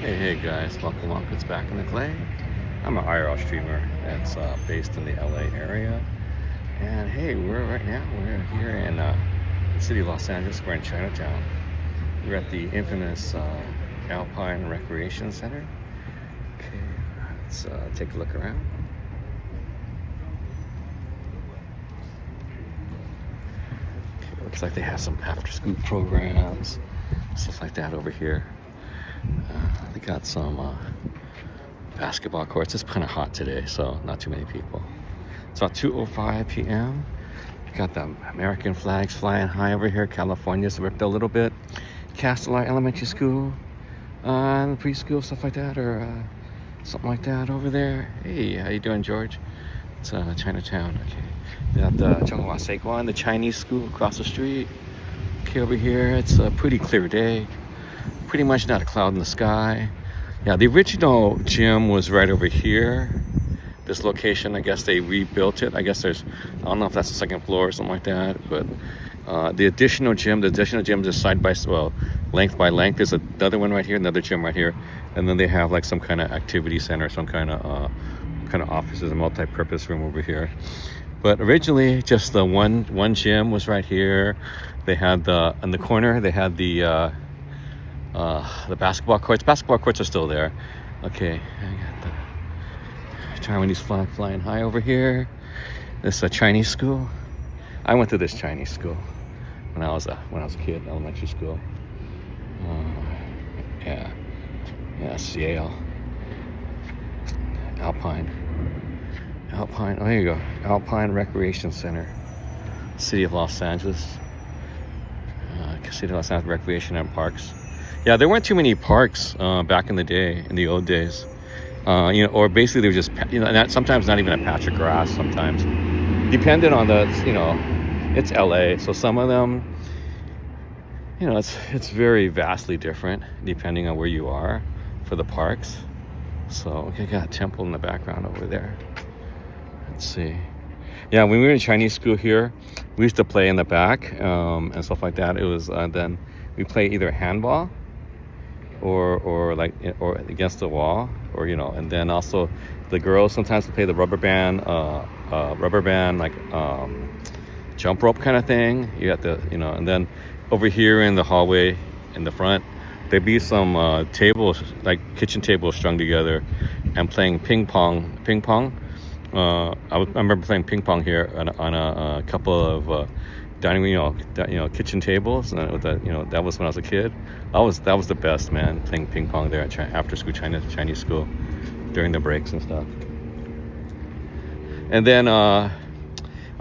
Hey guys, welcome. It's back in the clay. I'm an IRL streamer that's based in the LA area. And hey, we're here in the city of Los Angeles. We're in Chinatown. We're at the infamous Alpine Recreation Center. Okay, let's take a look around. Okay, looks like they have some after-school programs, stuff like that over here. They got some basketball courts. It's kind of hot today, so not too many people. It's about 2:05 p.m. You got the American flags flying high over here. California's ripped a little bit. Castleton Elementary School, preschool, stuff like that, or something like that over there. Hey, how you doing, George? It's Chinatown. Okay, they got the Chonghua Seiguan, the Chinese school across the street. Okay, over here it's a pretty clear day. Pretty much not a cloud in the sky. Yeah, the original gym was right over here. This location, I guess they rebuilt it. I guess I don't know if that's the second floor or something like that, but the additional gym is side by, well, length by length. There's another one right here, another gym right here, and then they have like some kind of activity center, some kind of offices, a multi-purpose room over here. But originally, just the one gym was right here. They had in the corner, they had the basketball courts. Basketball courts are still there. Okay, I got the Taiwanese flag flying high over here. This is a Chinese school. I went to this Chinese school when I was a kid, elementary school. Yeah, it's Yale. Alpine. Oh, there you go. Alpine Recreation Center, City of Los Angeles. City of Los Angeles Recreation and Parks. Yeah, there weren't too many parks back in the day, in the old days. Or basically they were just, sometimes not even a patch of grass. Sometimes, depending on it's LA, so some of them, it's very vastly different depending on where you are for the parks. So we got a temple in the background over there. Let's see. Yeah, when we were in Chinese school here, we used to play in the back and stuff like that. It was then we play either handball or against the wall, or and then also the girls sometimes play the rubber band jump rope kind of thing. You got the and then over here in the hallway in the front there'd be some tables, like kitchen tables strung together, and playing ping pong. I remember playing ping pong here on a couple of dining, kitchen tables, and that was when I was a kid. That was the best, man, playing ping pong there at after school Chinese school during the breaks and stuff. And then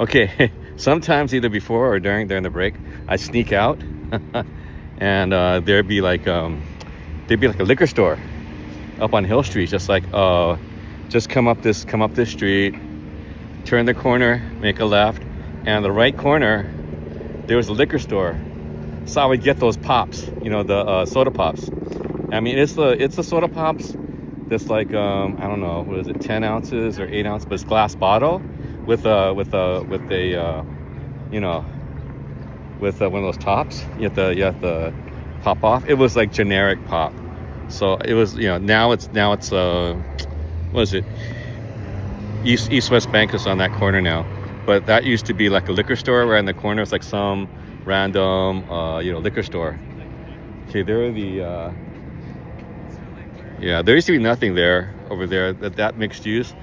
okay, sometimes either before or during the break, I sneak out, and there'd be like a liquor store up on Hill Street, just like just come up this street, turn the corner, make a left, and the right corner there was a liquor store. So I would get those pops, the soda pops. I mean, it's the soda pops that's like I don't know, what is it, 10 ounces or 8 ounces, but it's glass bottle with one of those tops. You have to pop off. It was like generic pop. So it was, now it's what is it? East West Bank is on that corner now, but that used to be like a liquor store right in the corner. It's like some random liquor store. Okay, there are there used to be nothing there over there. That mixed use,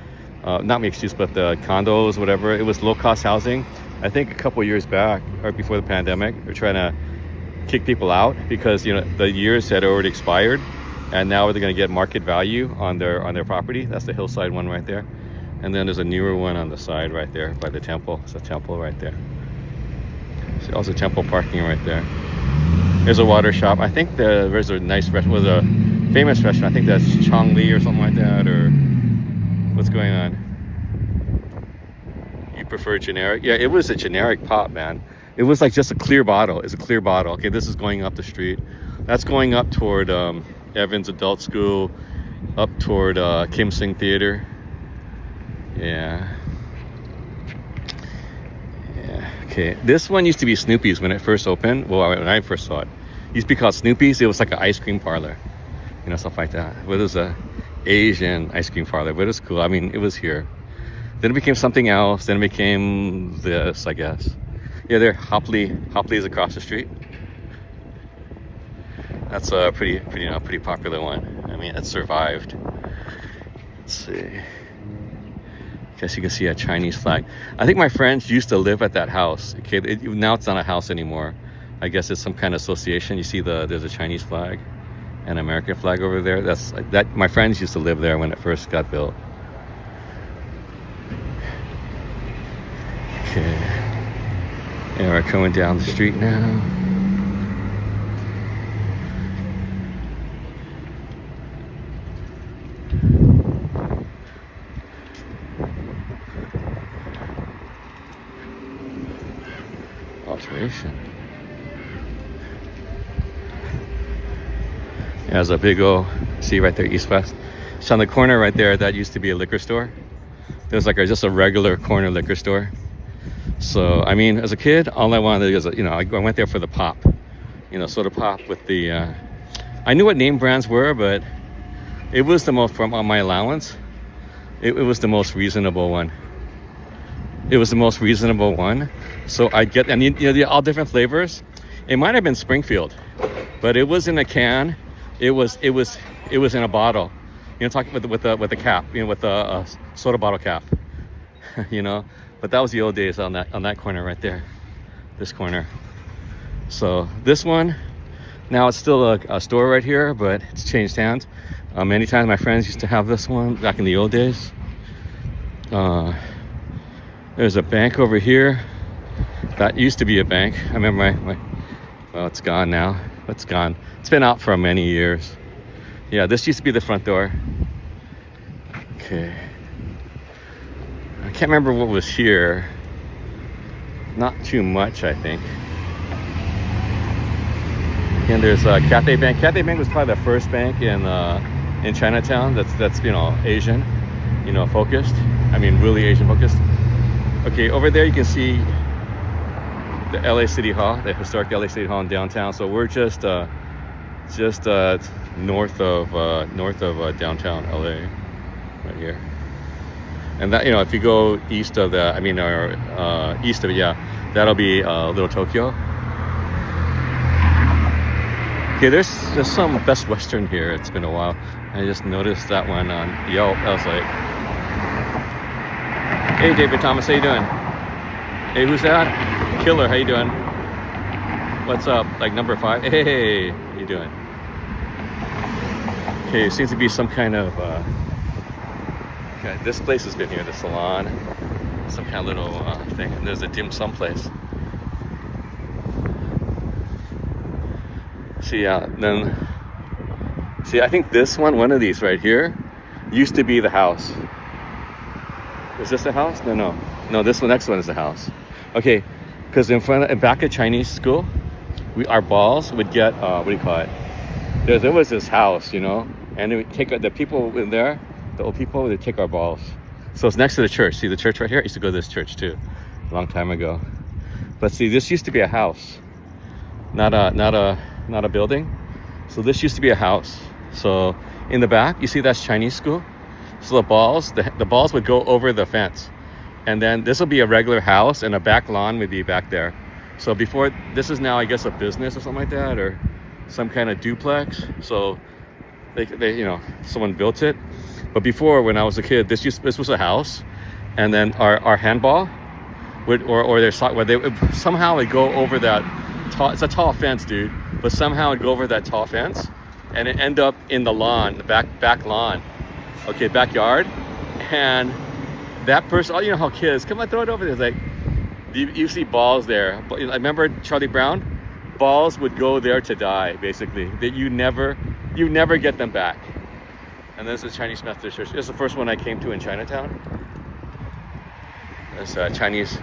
not mixed use, but the condos, whatever. It was low cost housing. I think a couple years back, or before the pandemic, they're trying to kick people out because the years had already expired, and now they're going to get market value on their property. That's the hillside one right there, and then there's a newer one on the side right there by the temple. It's a temple right there. See, also temple parking right there. There's a water shop. I think there's a nice restaurant, was a famous restaurant. I think that's Chong Li or something like that, or what's going on? You prefer generic? Yeah, it was a generic pop, man. It was like just a clear bottle. It's a clear bottle. Okay, this is going up the street. That's going up toward Evans Adult School, up toward Kim Sing Theater. Yeah. Okay, this one used to be Snoopy's when it first opened. Well, when I first saw it, used to be called Snoopy's. It was like an ice cream parlor. you know, stuff like that. But it was a Asian ice cream parlor, but it was cool. I mean, it was here. Then it became something else. Then it became this, I guess. Yeah, there, Hopley is across the street. That's a pretty popular one. I mean, it survived. Let's see. Guess you can see a Chinese flag. I think my friends used to live at that house. Okay, now it's not a house anymore. I guess it's some kind of association. You see there's a Chinese flag and an American flag over there. That my friends used to live there when it first got built. Okay. And we're coming down the street now. Alteration. There's a big old, see right there, east-west. So on the corner right there, that used to be a liquor store. There's like just a regular corner liquor store. So, I mean, as a kid, all I wanted was, you know, I went there for the pop. You know, soda pop with the, I knew what name brands were, but it was the most, from on my allowance, it was the most reasonable one. It was the most reasonable one. So I get, and you know, all different flavors. It might have been Springfield, but it was in a can. It was in a bottle. You know, talking with the cap. You know, with a soda bottle cap. You know, but that was the old days on that corner right there. This corner. So this one, now it's still a store right here, but it's changed hands. Many times my friends used to have this one back in the old days. There's a bank over here. That used to be a bank. I remember well, it's gone now. It's gone. It's been out for many years. Yeah, this used to be the front door. Okay. I can't remember what was here. Not too much, I think. And there's a Cathay Bank. Cathay Bank was probably the first bank in Chinatown that's you know, Asian, you know, focused. I mean, really Asian focused. Okay, over there you can see the LA City Hall, the historic LA City Hall in downtown. So we're just north of downtown LA, right here. And that, you know, if you go east of that, I mean, or east of it, yeah, that'll be Little Tokyo. Okay, there's some Best Western here. It's been a while. I just noticed that one on Yelp. I was like, hey, David Thomas, how you doing? Hey, who's that? Killer, how you doing? What's up? Like number 5? Hey, how you doing? Okay, it seems to be some kind of, okay, this place has been here, the salon. Some kind of little thing. And there's a dim sum place. See, then, see, I think this one of these right here, used to be the house. Is this the house? No. This one, next one is the house. Okay, because back at Chinese school, our balls would get what do you call it? There was this house, you know, and they would take the people in there, the old people, would take our balls. So it's next to the church. See the church right here? I used to go to this church too, a long time ago. But see, this used to be a house, not a building. So this used to be a house. So in the back, you see that's Chinese school. So the balls would go over the fence, and then this will be a regular house, and a back lawn would be back there. So before, this is now, I guess, a business or something like that, or some kind of duplex. So they you know, someone built it. But before, when I was a kid, this was a house, and then our handball would somehow would go over that tall. It's a tall fence, dude, but somehow it'd go over that tall fence, and it end up in the lawn, the back lawn. Okay, backyard, and that person, oh, you know how kids, come on, throw it over there. It's like, you see balls there. I remember Charlie Brown, balls would go there to die, basically. That you never get them back. And this is Chinese Methodist Church. This is the first one I came to in Chinatown. It's a Chinese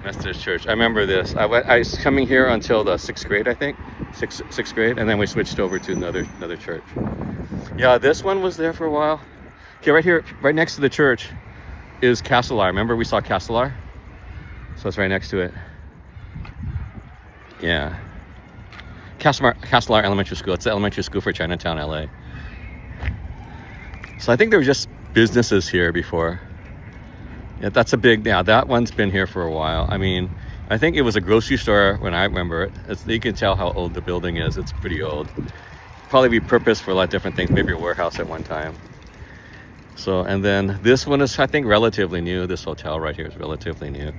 Methodist Church. I remember this. I was coming here until the 6th grade, I think. Sixth grade, and then we switched over to another church. Yeah, this one was there for a while. Okay, right here, right next to the church is Castelar. Remember we saw Castelar? So it's right next to it. Yeah. Castelar Elementary School. It's the elementary school for Chinatown, LA. So I think there were just businesses here before. Yeah, that's a big, yeah, that one's been here for a while. I mean, I think it was a grocery store when I remember it. You can tell how old the building is. It's pretty old. Probably repurposed for a lot of different things, maybe a warehouse at one time. So, and then this one is, I think, relatively new. This hotel right here is relatively new.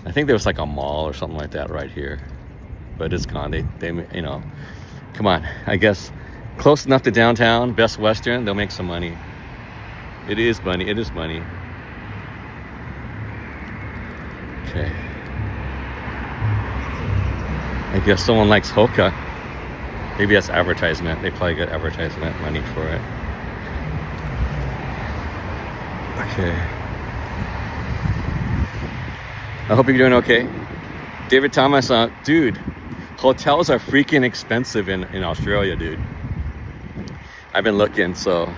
I think there was like a mall or something like that right here, but it's gone. They you know, come on, I guess close enough to downtown, Best Western, they'll make some money. It is money, it is money. Okay. I guess someone likes Hoka. Maybe that's advertisement. They probably get advertisement money for it. Okay. I hope you're doing okay. David Thomas, dude, hotels are freaking expensive in Australia, dude. I've been looking, so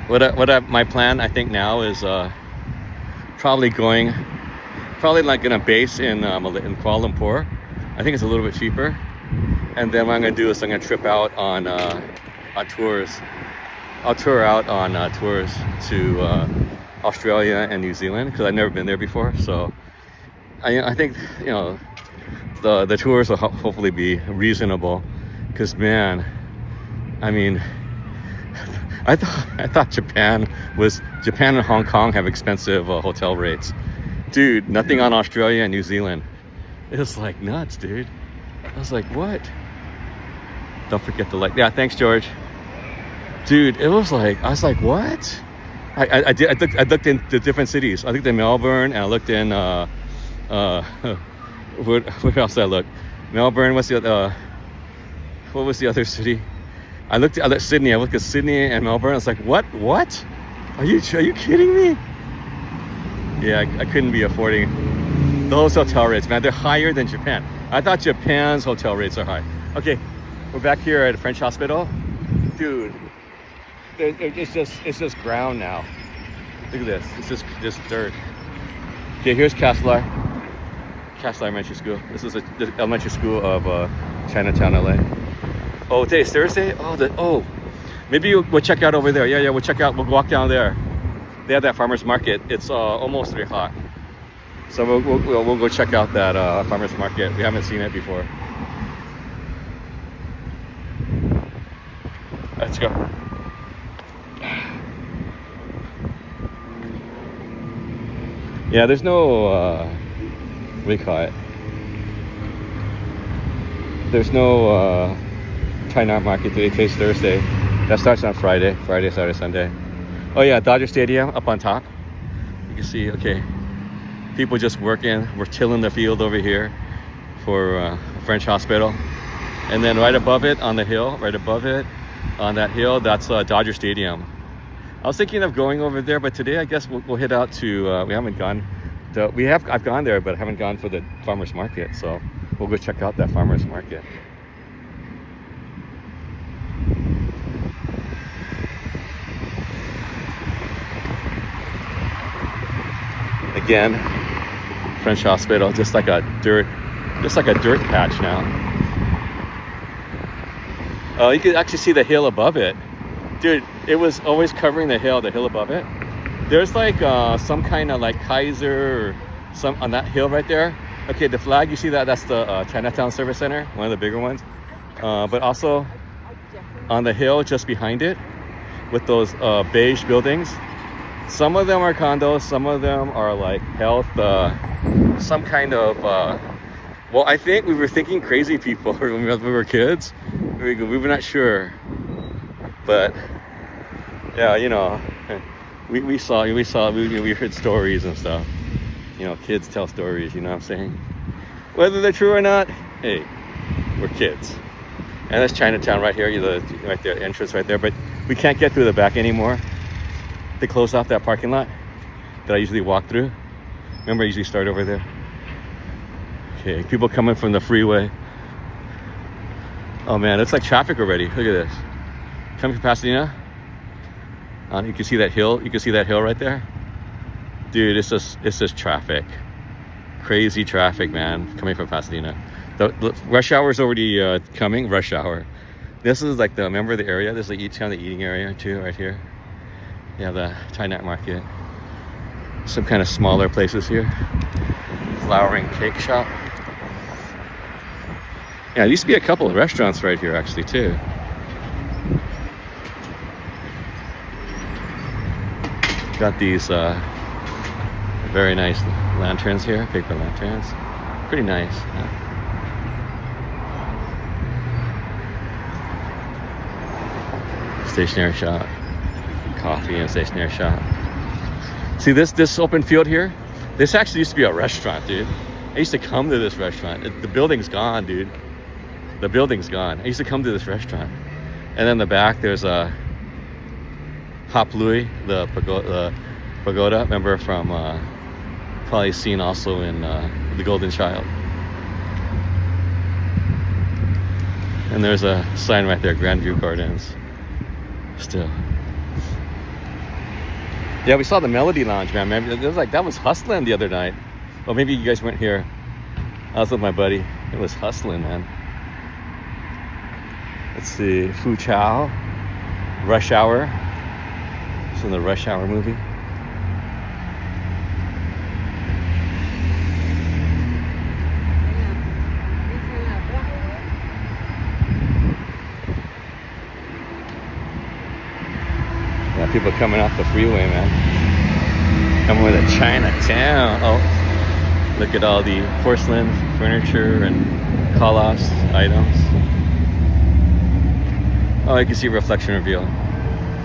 my plan I think now is probably like gonna base in Kuala Lumpur. I think it's a little bit cheaper. And then what I'm gonna do is I'm gonna trip out on tours. I'll tour out on tours to Australia and New Zealand because I've never been there before. So I think, you know, the tours will hopefully be reasonable. Because man, I mean, I thought Japan and Hong Kong have expensive hotel rates. Dude, nothing on Australia and New Zealand. It was like nuts, dude. I was like, what? Don't forget to like. Yeah, thanks, George. Dude, it was like, I was like, what? I looked into different cities. I looked in Melbourne and I looked in where else did I look? Melbourne. What's the other? What was the other city? I looked at Sydney. I looked at Sydney and Melbourne. I was like, what? What? Are you kidding me? Yeah, I couldn't be affording those hotel rates, man. They're higher than Japan. I thought Japan's hotel rates are high. Okay, we're back here at a French hospital. Dude, it's just ground now. Look at this. It's just dirt. Okay, here's Castlar Elementary School. This is the elementary school of Chinatown, LA. Oh, today's Thursday? Maybe we'll check out over there. Yeah, we'll check out. We'll walk down there. They have that farmer's market. It's almost 3 o'clock. So we'll go check out that farmer's market. We haven't seen it before. Let's go. Yeah, there's no, what do you call it? There's no China market today. Today's Thursday. That starts on Friday, Saturday, Sunday. Oh yeah, Dodger Stadium up on top. You can see, okay, people just working. We're tilling the field over here for French hospital. And then right above it on the hill, on that hill, that's Dodger Stadium. I was thinking of going over there, but today I guess we'll head out to, we haven't gone, I've gone there, but I haven't gone for the farmer's market. So we'll go check out that farmer's market. Again, French hospital, just like a dirt patch now. You can actually see the hill above it. Dude, it was always covering the hill above it. There's like some kind of like Kaiser or some on that hill right there. Okay, the flag, you see that's the Chinatown Service Center, one of the bigger ones. But also on the hill just behind it with those beige buildings. Some of them are condos, some of them are like health, some kind of, well, I think we were thinking crazy people when we were kids. We were not sure. But yeah, you know, we heard stories and stuff. You know, kids tell stories, you know what I'm saying? Whether they're true or not, hey, we're kids. And that's Chinatown right here, right there, entrance right there. But we can't get through the back anymore. They closed off that parking lot that I usually walk through. Remember, I usually start over there. Okay, people coming from the freeway. Oh man, it's like traffic already. Look at this. Coming from Pasadena. You can see that hill. You can see that hill right there. Dude, it's just traffic. Crazy traffic, man, coming from Pasadena. The rush hour is already coming. Rush hour. This is like remember the area? This is like kind of the eating area too, right here. You have the Thai night market. Some kind of smaller places here. Flowering cake shop. Yeah, there used to be a couple of restaurants right here actually too. Got these very nice lanterns here, paper lanterns. Pretty nice. Yeah. Stationery shop. Coffee and stationery shop. See this open field here? This actually used to be a restaurant, dude. I used to come to this restaurant. The building's gone, dude. The building's gone. I used to come to this restaurant. And then the back, there's a Hop Louis, the pagoda. Remember from probably seen also in The Golden Child. And there's a sign right there, Grandview Gardens. Still. Yeah, we saw the Melody Lounge, man. It was like, that was hustling the other night. Well, maybe you guys weren't here. I was with my buddy. It was hustling, man. Let's see, Fu Chow, Rush Hour. It's in the Rush Hour movie. Yeah, people coming off the freeway, man. Coming with a Chinatown. Oh, look at all the porcelain furniture and call-offs items. Oh, you can see reflection reveal.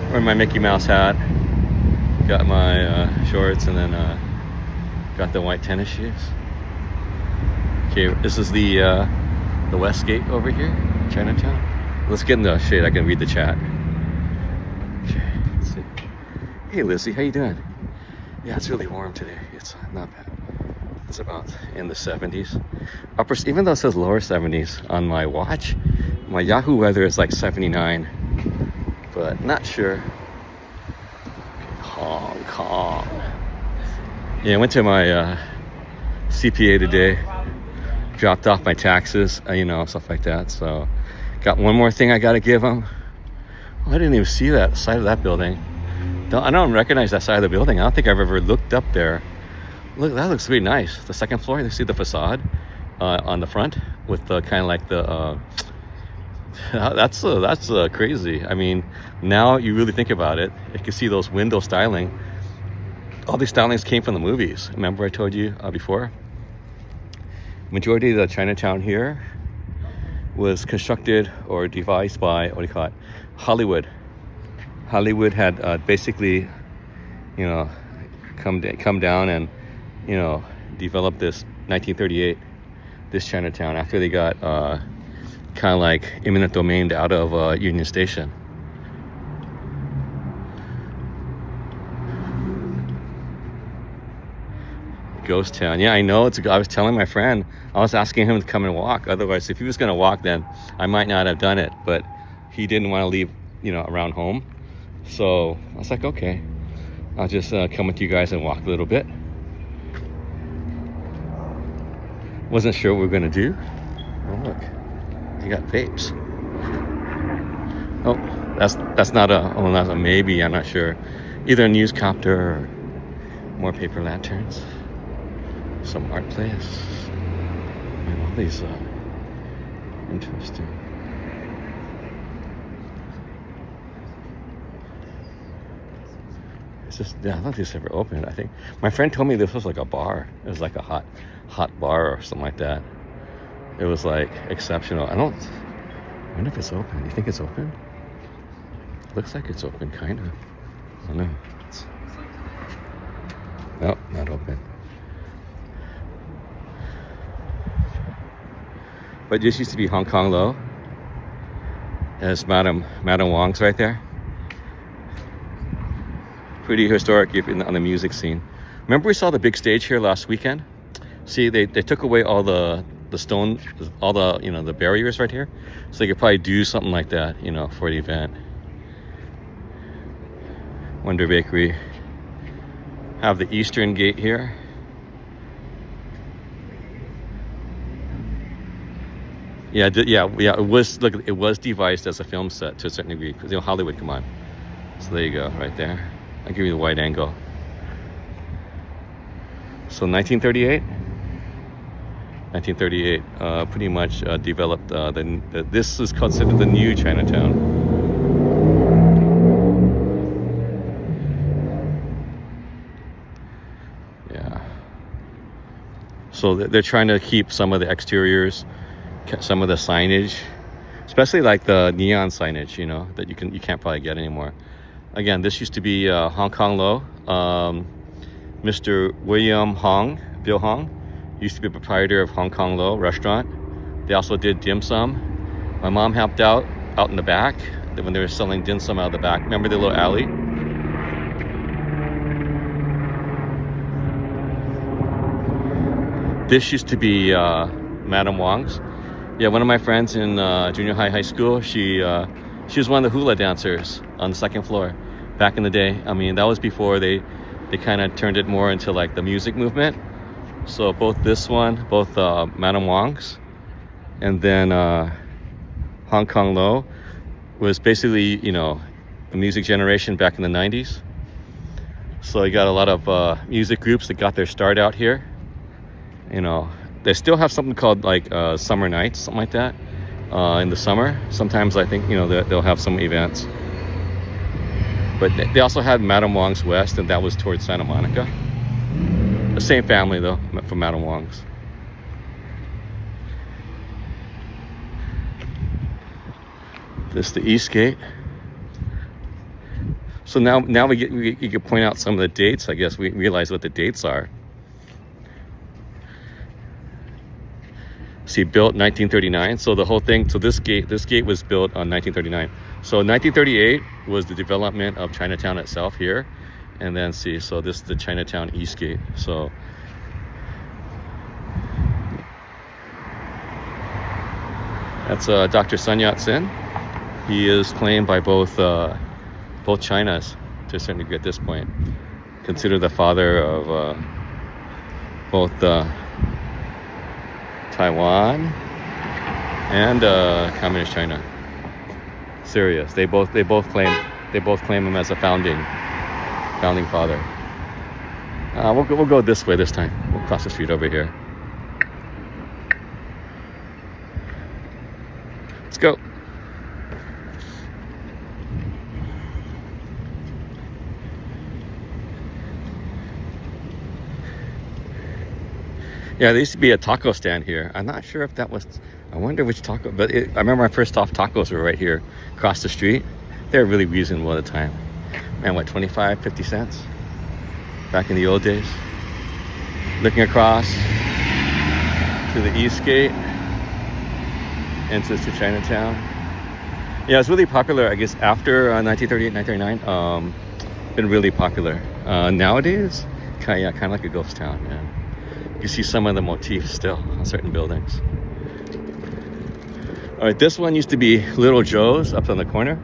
Wearing my Mickey Mouse hat. Got my shorts, and then got the white tennis shoes. Okay, this is the West Gate over here, Chinatown. Let's get in the shade. I can read the chat. Okay, let's see. Hey, Lizzie, how you doing? Yeah, it's really warm today. It's not bad. It's about in the 70s. Even though it says lower 70s on my watch, my Yahoo weather is like 79, but not sure. Okay, Hong Kong. Yeah, I went to my CPA today, dropped off my taxes, you know, stuff like that. So, got one more thing I got to give them. Oh, I didn't even see that side of that building. I don't recognize that side of the building. I don't think I've ever looked up there. Look, that looks really nice. The second floor, you see the facade on the front with the kind of like the. That's crazy. I mean, now you really think about it, you can see those window styling. All these stylings came from the movies. Remember I told you before? Majority of the Chinatown here was constructed or devised by, what do you call it, Hollywood. Hollywood had basically, you know, come down and, you know, developed this 1938, this Chinatown, after they got kind of like eminent domain out of Union Station. Ghost town. Yeah, I know. I was telling my friend, I was asking him to come and walk. Otherwise, if he was going to walk, then I might not have done it. But he didn't want to leave, you know, around home. So I was like, okay, I'll just come with you guys and walk a little bit. Wasn't sure what we were going to do. Oh, look. You got vapes. Oh, that's not a maybe. I'm not sure. Either a news copter or more paper lanterns. Some art place. And all these interesting. It's just, yeah, I don't think this ever opened. I think my friend told me this was like a bar. It was like a hot bar or something like that. It was like exceptional. I wonder if it's open. Do you think it's open? Looks like it's open, kind of. I don't know. Nope, not open. But this used to be Hong Kong Low. There's Madam Wong's right there. Pretty historic on the music scene. Remember we saw the big stage here last weekend? See, they took away all the stone, all the, you know, the barriers right here, so they could probably do something like that, you know, for the event. Wonder Bakery. Have the Eastern Gate here. Yeah, it was, look, it was devised as a film set to a certain degree, because, you know, Hollywood, come on. So there you go, right there. I'll give you the wide angle. So 1938. 1938 pretty much developed this is considered the new Chinatown. Yeah. So they're trying to keep some of the exteriors, some of the signage, especially like the neon signage, you know, that you can't probably get anymore. Again, this used to be Hong Kong Lo. Mr. William Bill Hong, used to be a proprietor of Hong Kong Lo restaurant. They also did dim sum. My mom helped out in the back when they were selling dim sum out of the back. Remember the little alley? This used to be Madam Wong's. Yeah, one of my friends in junior high school, she was one of the hula dancers on the second floor back in the day. I mean, that was before they kind of turned it more into like the music movement. So both Madam Wong's and then Hong Kong Lo was basically, you know, the music generation back in the 90s. So you got a lot of music groups that got their start out here. You know, they still have something called like summer nights, something like that, in the summer. Sometimes I think, you know, they'll have some events. But they also had Madam Wong's West, and that was towards Santa Monica. The same family though, from Madam Wong's. This is the East Gate. So now you can point out some of the dates. I guess we realize what the dates are. See, built 1939. So the whole thing. So this gate was built on 1939. So 1938 was the development of Chinatown itself here. And then see, so this is the Chinatown East Gate. So that's Dr. Sun Yat-sen. He is claimed by both Chinas to a certain degree at this point. Considered the father of both Taiwan and Communist China. Serious. They both claim him as a founding father. We'll go this way this time. We'll cross the street over here. Let's go. Yeah, there used to be a taco stand here. I'm not sure if that was, I wonder which taco, but I remember my first off tacos were right here across the street. They're really reasonable at the time. Man, what, 25, 50 cents? Back in the old days. Looking across to the East Gate, entrance to Chinatown. Yeah, it's really popular, I guess, after 1938, 1939. Been really popular. Nowadays, kind of like a ghost town, man. You see some of the motifs still on certain buildings. All right, this one used to be Little Joe's up on the corner,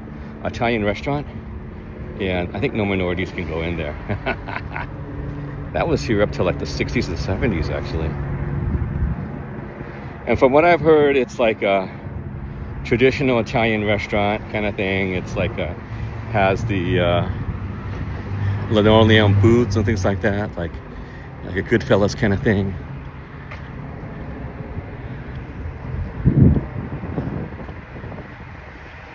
Italian restaurant. And I think no minorities can go in there. That was here up to like the 60s and 70s, actually. And from what I've heard, it's like a traditional Italian restaurant kind of thing. It's like has the linoleum booths and things like that, like a Goodfellas kind of thing.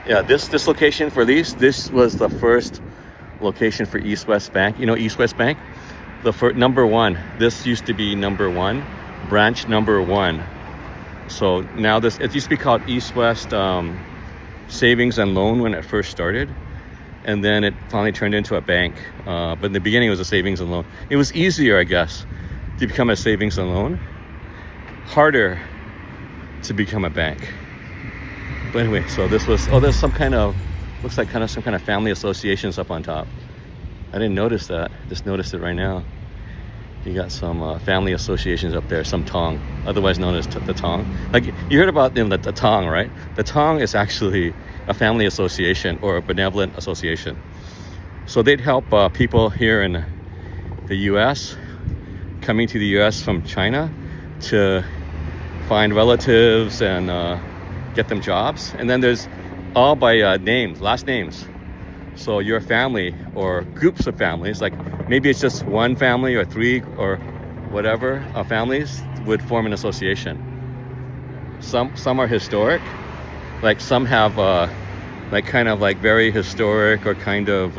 Yeah, this location for this was the first location for East West Bank. You know East West Bank? The first, number one. This used to be number one, branch number one. So now it used to be called East West Savings and Loan when it first started. And then it finally turned into a bank. But in the beginning, it was a savings and loan. It was easier, I guess, to become a savings and loan. Harder to become a bank. But anyway, so this was, there's some kind of, looks like some kind of family associations up on top. I didn't notice that. Just noticed it right now. You got some family associations up there, some Tong, otherwise known as the Tong. Like, you heard about the Tong, right? The Tong is actually a family association or a benevolent association. So they'd help people here in the U.S. coming to the U.S. from China to find relatives and get them jobs. And then there's all by names, last names. So your family or groups of families, like maybe it's just one family or three or whatever families would form an association. Some are historic, like some have like kind of like very historic or kind of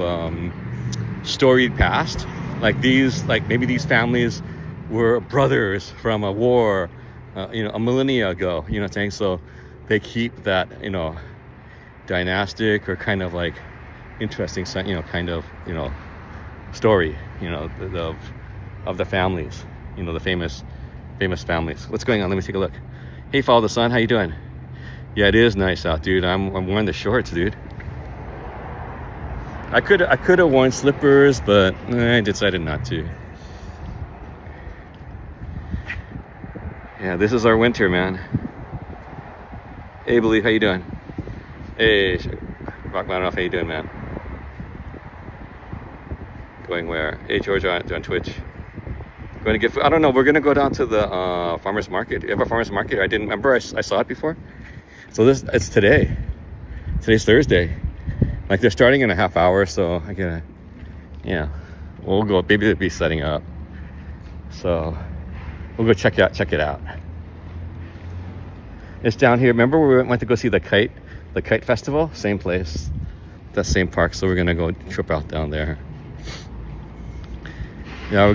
storied past. Like these, like maybe these families were brothers from a war, a millennia ago. You know what I'm saying? So they keep that, dynastic or kind of like interesting, kind of, story, of the families, the famous families. What's going on? Let me take a look. Hey, follow the sun. How you doing? Yeah, it is nice out, dude. I'm wearing the shorts, dude. I could have worn slippers, but I decided not to. Yeah, this is our winter, man. Hey, Believe, how you doing? Hey, Rock Mountain Off, how you doing, man? Going where? Hey, George on Twitch. Going to get food. I don't know. We're going to go down to the farmer's market. You have a farmer's market? I didn't remember. I saw it before. So it's today. Today's Thursday. Like they're starting in a half hour, so I gotta, we'll go. Maybe they'll be setting up. So we'll go check it out. It's down here. Remember we went to go see the kite festival? Same place, that same park. So we're gonna go trip out down there. Yeah,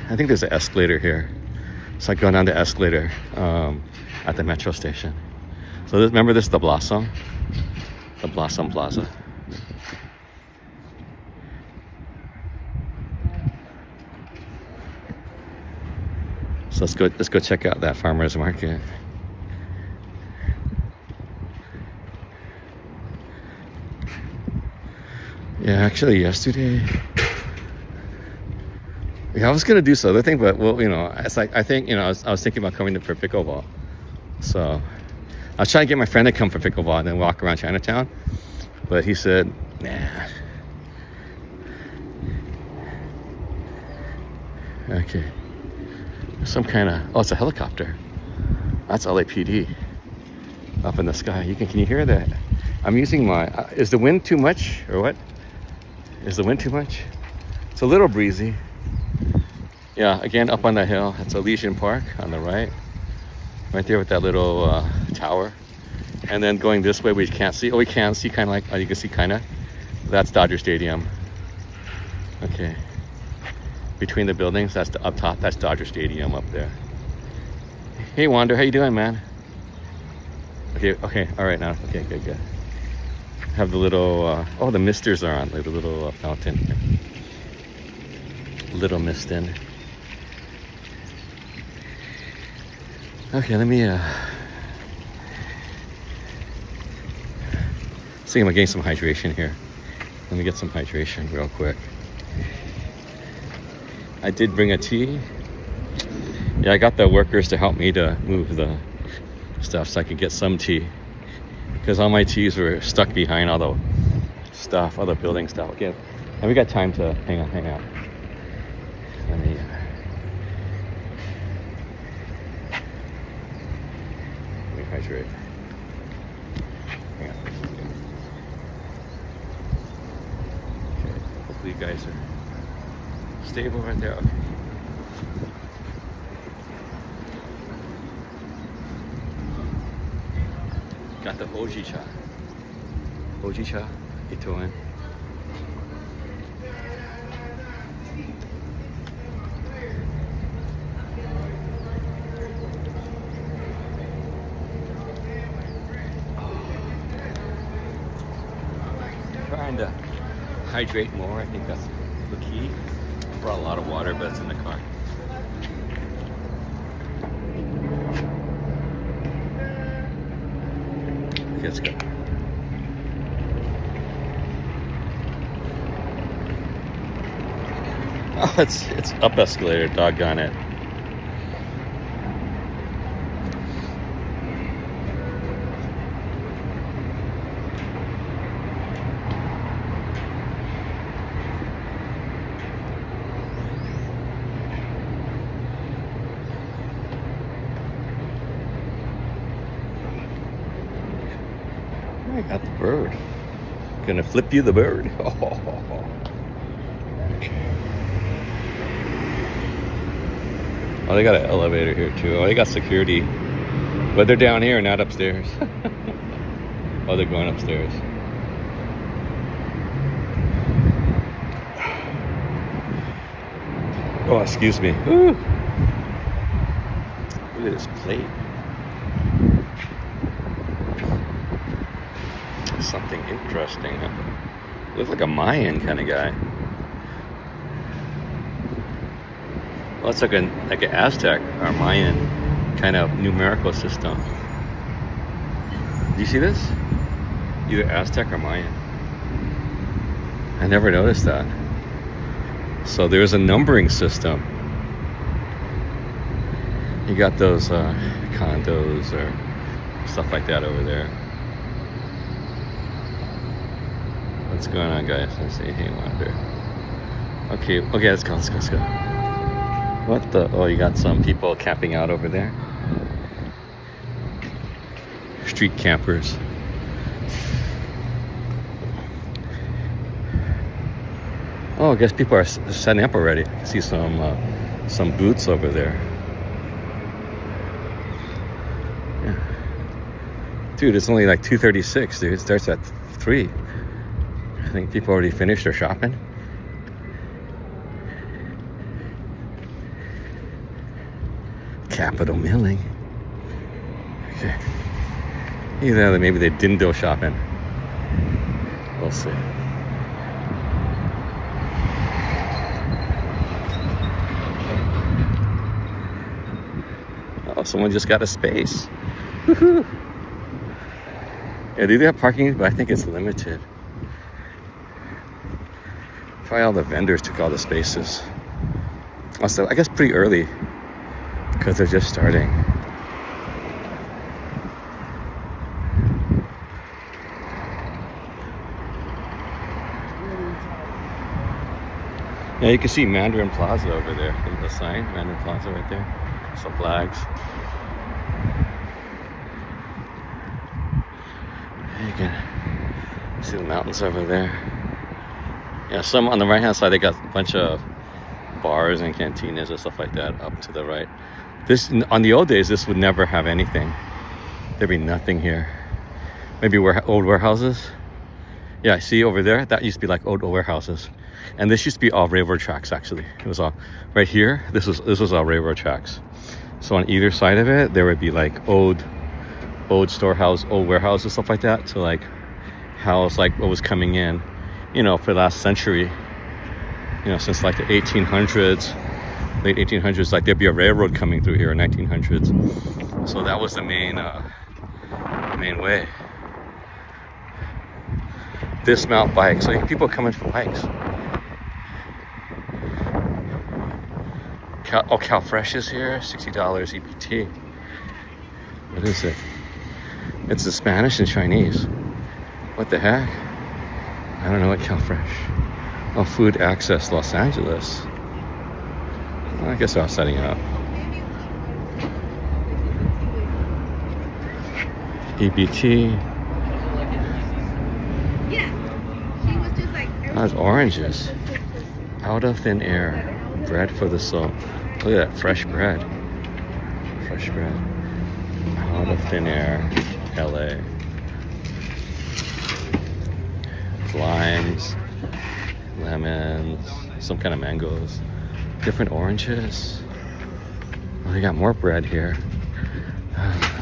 I think there's an escalator here. So I go down the escalator at the metro station. So remember this is the Blossom Plaza. So let's go check out that farmer's market. Yeah, actually yesterday, I was gonna do some other thing, but it's like I think I was thinking about coming to for pickleball. So I was trying to get my friend to come for pickleball and then walk around Chinatown, but he said, nah. Okay. Some kind of, it's a helicopter. That's LAPD up in the sky. Can you hear that? I'm using my, is the wind too much or what? Is the wind too much? It's a little breezy. Yeah, again, up on the hill. It's Elysian Park on the right. Right there with that little tower. And then going this way, we can't see. Oh, we can see kind of like, you can see kind of. That's Dodger Stadium. Okay. Between the buildings, that's up top. That's Dodger Stadium up there. Hey, Wander, how you doing, man? Okay, all right now. Okay, good. Have the little, the misters are on, like the little fountain here. Little mistin. Okay, let me, see, I'm getting some hydration here. Let me get some hydration real quick. I did bring a tea. Yeah, I got the workers to help me to move the stuff so I could get some tea. Because all my teas were stuck behind all the stuff, all the building stuff. Okay, and we got time to hang out. Let me, hydrate. Hang on. Okay, hopefully you guys are stable right there. Okay. Got the OG cha. OG cha, itoin. Trying to hydrate more. I think that's the key. Brought a lot of water, but it's in the car. Okay, let's go. Oh, it's up escalator, doggone it. I got the bird. Gonna flip you the bird. Okay. Oh, they got an elevator here too. Oh, they got security. But they're down here, not upstairs. Oh, they're going upstairs. Oh, excuse me. Ooh. Look at this plate. Something interesting. Looks like a Mayan kind of guy. Well, it's like an Aztec or Mayan kind of numerical system. Do you see this? Either Aztec or Mayan. I never noticed that. So there's a numbering system. You got those condos or stuff like that over there. What's going on, guys? Let's see. Hey, wonder. Okay, let's go. What the? Oh, you got some people camping out over there. Street campers. Oh, I guess people are setting up already. I can see some booths over there. Yeah. Dude, it's only like 2:36, dude. It starts at 3. I think people already finished their shopping. Capital Milling. Okay. Either maybe they didn't do shopping. We'll see. Oh, someone just got a space. Woohoo! Yeah, they do have parking, but I think it's limited. Probably all the vendors took all the spaces. Also, I guess pretty early because they're just starting. Yeah, you can see Mandarin Plaza over there. The sign, Mandarin Plaza right there. Some flags. You can see the mountains over there. Yeah, some on the right hand side they got a bunch of bars and cantinas and stuff like that up to the right. This on the old days this would never have anything. There'd be nothing here. Maybe old warehouses. Yeah, I see over there that used to be like old warehouses. And this used to be all railroad tracks actually. It was all right here. This was all railroad tracks. So on either side of it there would be like old storehouse, old warehouse and stuff like that to like house like what was coming in, you know, for the last century, you know, since like the 1800s, late 1800s, like there'd be a railroad coming through here in 1900s. So that was the main way. Dismount bikes, like people coming for bikes. Cal Fresh is here, $60 EBT. What is it? It's in Spanish and Chinese. What the heck? I don't know what Cal Fresh. Oh, Food Access Los Angeles. Well, I guess I was setting it up. EBT. Oh, there's oranges. Out of thin air. Bread for the soul. Look at that, fresh bread. Fresh bread. Out of thin air. LA. Limes. Lemons. Some kind of mangoes. Different oranges. Oh, they got more bread here.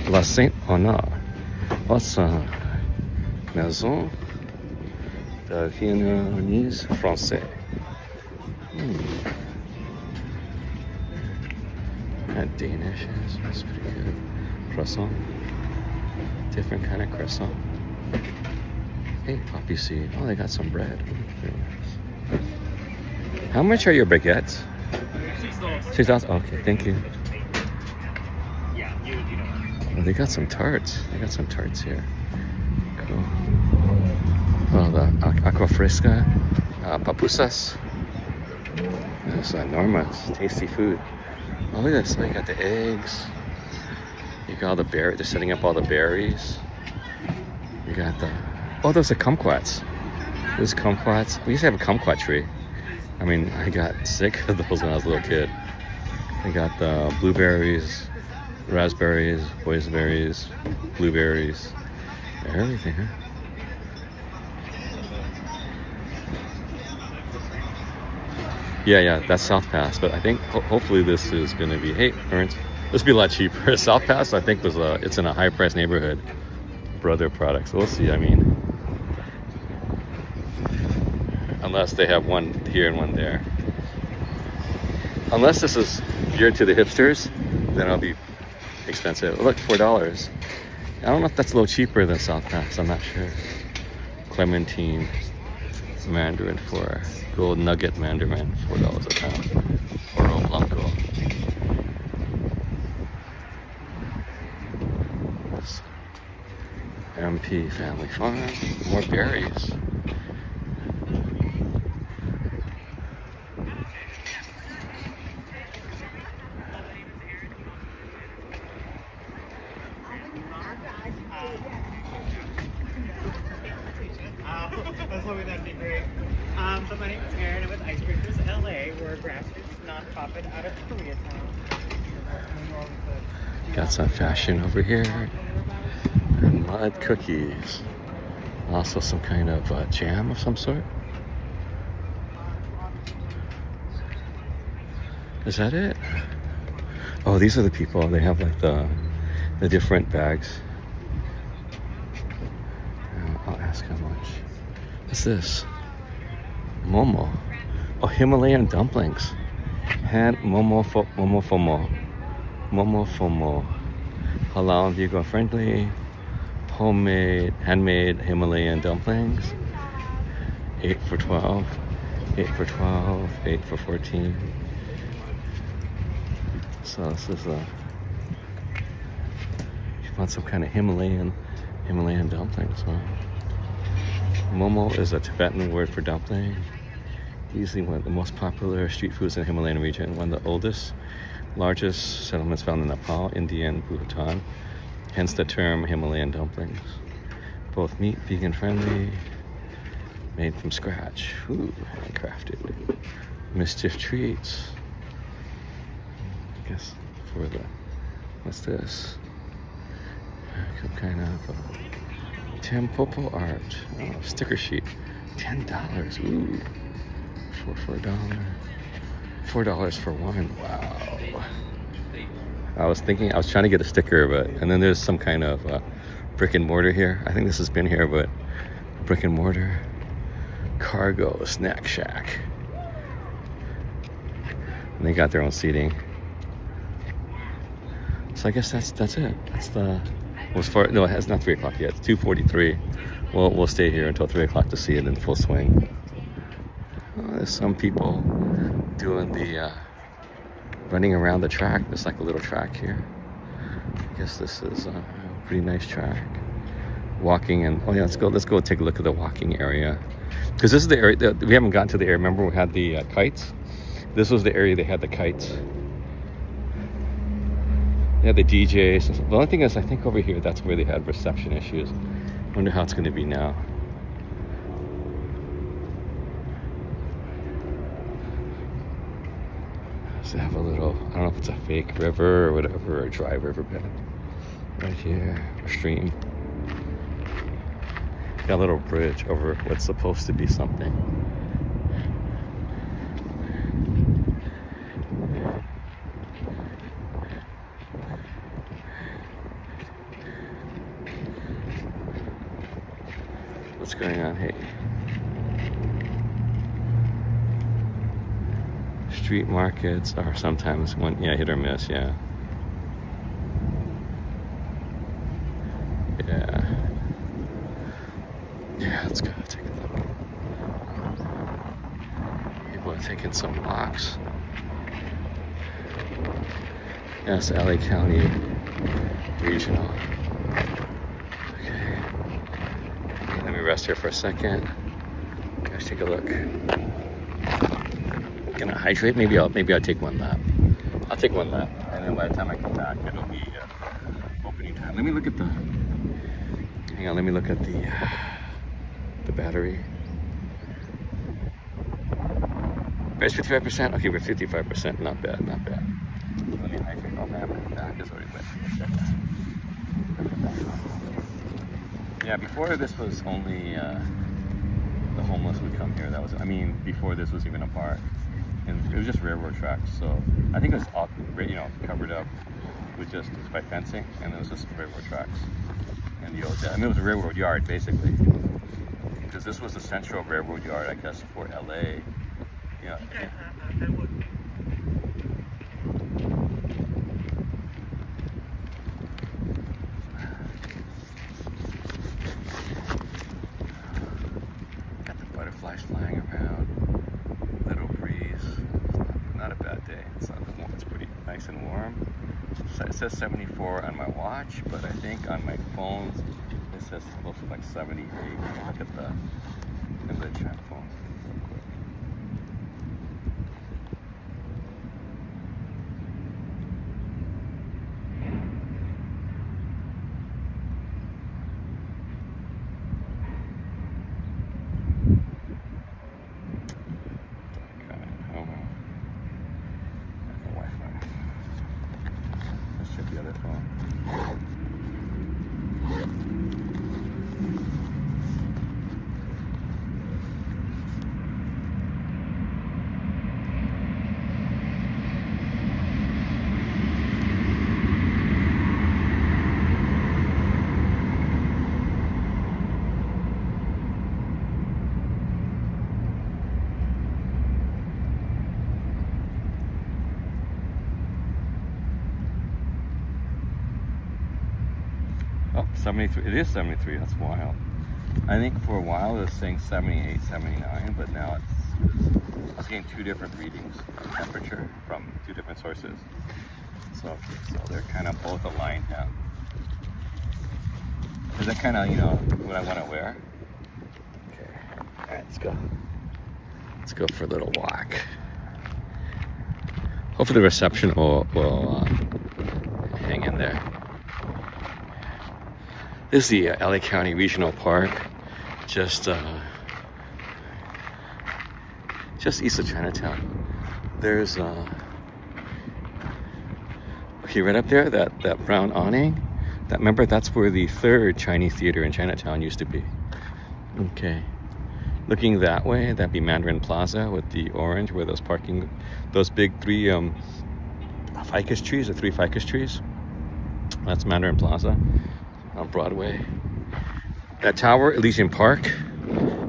La Saint Honor. What's Maison de Viennese Français. That Danish is that's pretty good. Croissant. Different kind of croissant. Hey, poppy seed. Oh, they got some bread. How much are your baguettes? $6. Okay, thank you. Oh, they got some tarts. They got some tarts here. Cool. Oh, the aqua fresca, papusas. That's enormous, tasty food. Oh, look at this. You got the eggs. You got all the berries. They're setting up all the berries. You got the. Oh, those are kumquats. There's kumquats. We used to have a kumquat tree. I mean, I got sick of those when I was a little kid. I got the blueberries, raspberries, boysenberries, blueberries, everything, huh? Yeah, that's South Pass. But I think hopefully this is going to be, hey, Ernst, this will be a lot cheaper. South Pass, I think, it's in a high price neighborhood for other products. So we'll see. I mean, unless they have one here and one there. Unless this is geared to the hipsters, then it'll be expensive. Look, $4. I don't know if that's a little cheaper than South Pass. I'm not sure. Clementine mandarin for gold nugget mandarin, $4 a pound. Oro Blanco. MP Family Farm. More berries. That'd be great. So my name is Aaron. I'm with Icebreakers LA. We're a grassroots nonprofit out of Koreatown. Got some fashion over here. And mud cookies. Also some kind of jam of some sort. Is that it? Oh, these are the people. They have like the different bags. I'll ask how much. What's this? Momo. Oh, Himalayan dumplings. Momo fomo. Momo fomo. Halal, vegan friendly. Handmade Himalayan dumplings. 8 for 12. 8 for 12. 8 for 14. So this is you want some kind of Himalayan dumplings, huh? Momo is a Tibetan word for dumpling. Easily one of the most popular street foods in the Himalayan region. One of the oldest, largest settlements found in Nepal, India, and Bhutan. Hence the term Himalayan dumplings. Both meat, vegan friendly, made from scratch. Ooh, handcrafted. Mischief treats. I guess for the, what's this? Some kind of Tampopo art. Oh, sticker sheet. $10. Ooh. For $1. $4 for one. Wow. I was trying to get a sticker, and then there's some kind of brick and mortar here. I think this has been here, but brick and mortar. Cargo snack shack. And they got their own seating. So I guess that's it. That's the. No, it's not 3 o'clock yet. It's 2:43. We'll stay here until 3 o'clock to see it in full swing. There's some people doing the running around the track. There's like a little track here. I guess this is a pretty nice track. Walking and let's go take a look at the walking area, because this is the area that we haven't gotten to. The area. Remember we had the kites. This was the area they had the kites. They had the DJs. The only thing is, I think over here, that's where they had reception issues. Wonder how it's going to be now. So they have a little, I don't know if it's a fake river or whatever, or a dry riverbed. Right here, a stream. Got a little bridge over what's supposed to be something. What's going on? Hey. Street markets are sometimes hit or miss, yeah. Yeah, let's go take a look. People are taking some walks. Yes, LA County Regional. Okay, let me rest here for a second. Guys, take a look. Gonna hydrate. Maybe I'll take one lap. I'll take one lap, and then by the time I come back, it'll be opening time. Let me look at the. Hang on. Let me look at the battery. It's 55%? Okay, we're 55%. Not bad, not bad. Let me hydrate. Oh man, my back is already wet. Check that. Yeah, before this was only the homeless would come here. That was, I mean, before this was even a park. And it was just railroad tracks. So I think it was all, covered up with just by fencing, and it was just railroad tracks. And the old, I mean, it was a railroad yard basically. Because this was the central railroad yard, I guess, for LA. Yeah. Got the butterflies flying around. Little breeze. Not a bad day. It's pretty nice and warm. So it says 74 on my watch, but I think on my phone it says close to like 78. Look at the check phone. The other phone. Oh, 73. It is 73. That's wild. I think for a while it was saying 78, 79, but now I was getting two different readings of temperature from two different sources. So they're kind of both aligned now. Is that kind of, what I want to wear? Okay. All right, let's go. Let's go for a little walk. Hopefully the reception will hang in there. This is the LA County Regional Park, just east of Chinatown. There's okay, right up there, that brown awning. Remember, that's where the third Chinese theater in Chinatown used to be. Okay, looking that way, that'd be Mandarin Plaza with the orange, where those big three ficus trees, That's Mandarin Plaza on Broadway. That tower, Elysian Park.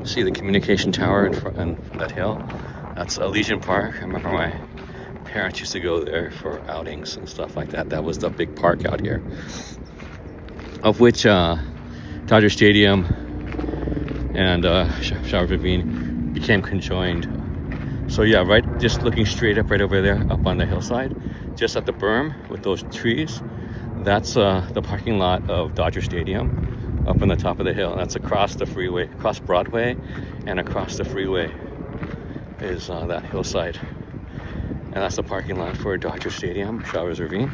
See the communication tower in front on that hill? That's Elysian Park. I remember my parents used to go there for outings and stuff like that. That was the big park out here, of which Dodger Stadium and Showers Ravine became conjoined. So yeah, right, just looking straight up right over there, up on the hillside, just at the berm with those trees. That's the parking lot of Dodger Stadium up on the top of the hill. That's across the freeway, across Broadway, and across the freeway is that hillside. And that's the parking lot for Dodger Stadium, Showers Ravine.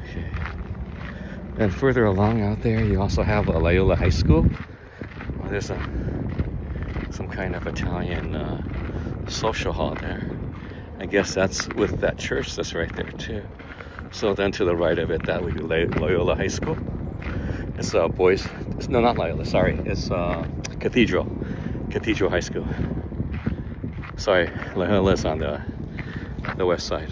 Okay. And further along out there, you also have Loyola High School. Well, there's some kind of Italian social hall there. I guess that's with that church that's right there too. So then to the right of it, that would be Loyola High School. It's boys. No, not Loyola. Sorry, it's Cathedral High School. Sorry, Loyola's on the west side.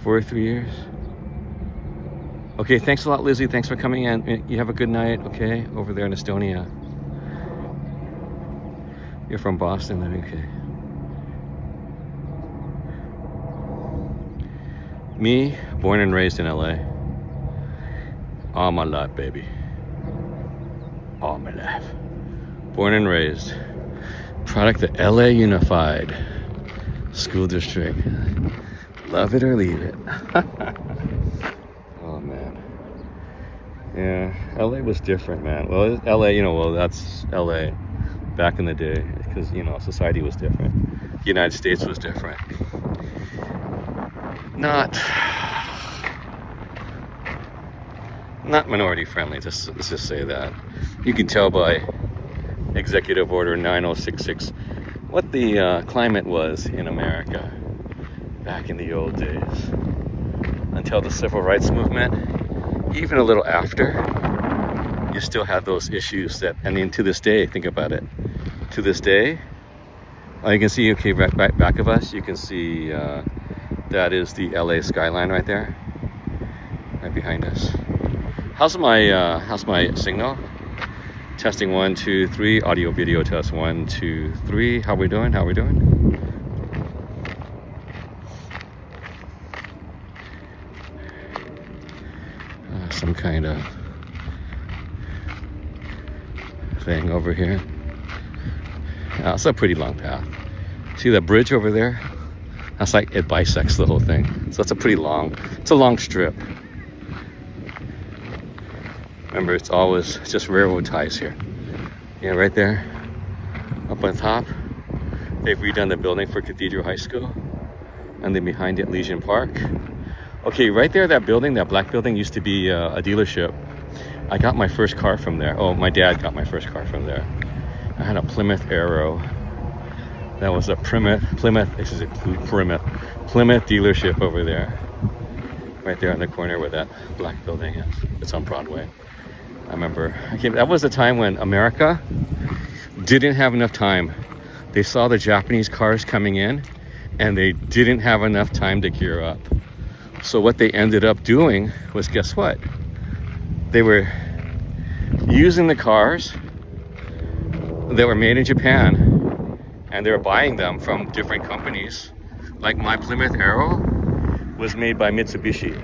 For 3 years. Okay, thanks a lot, Lizzie. Thanks for coming in. You have a good night. Okay, over there in Estonia. You're from Boston, okay. Me, born and raised in LA. All my life, baby. All my life. Born and raised. Product of LA Unified School District. Love it or leave it. Oh, man. Yeah, LA was different, man. Well, LA, that's LA. Back in the day, because society was different. The United States was different. not minority friendly, let's just say that. You can tell by Executive Order 9066 what the climate was in America back in the old days. Until the Civil Rights Movement, even a little after, you still had those issues that, I mean, to this day, think about it. To this day, you can see, okay, right back of us, you can see that is the LA skyline right there, right behind us. How's my signal? Testing 1, 2, 3. Audio video test 1, 2, 3. How we doing? Some kind of thing over here. It's a pretty long path. See that bridge over there? That's like it bisects the whole thing. So it's a long strip. Remember, it's just railroad ties here. Yeah, right there, up on top. They've redone the building for Cathedral High School. And then behind it, Legion Park. Okay, right there, that building, that black building used to be a dealership. I got my first car from there. Oh, my dad got my first car from there. I had a Plymouth Arrow. That was a Plymouth dealership over there. Right there in the corner where that black building is. It's on Broadway. I remember, that was the time when America didn't have enough time. They saw the Japanese cars coming in and they didn't have enough time to gear up. So what they ended up doing was, guess what? They were using the cars that were made in Japan and they were buying them from different companies. Like my Plymouth Arrow was made by Mitsubishi.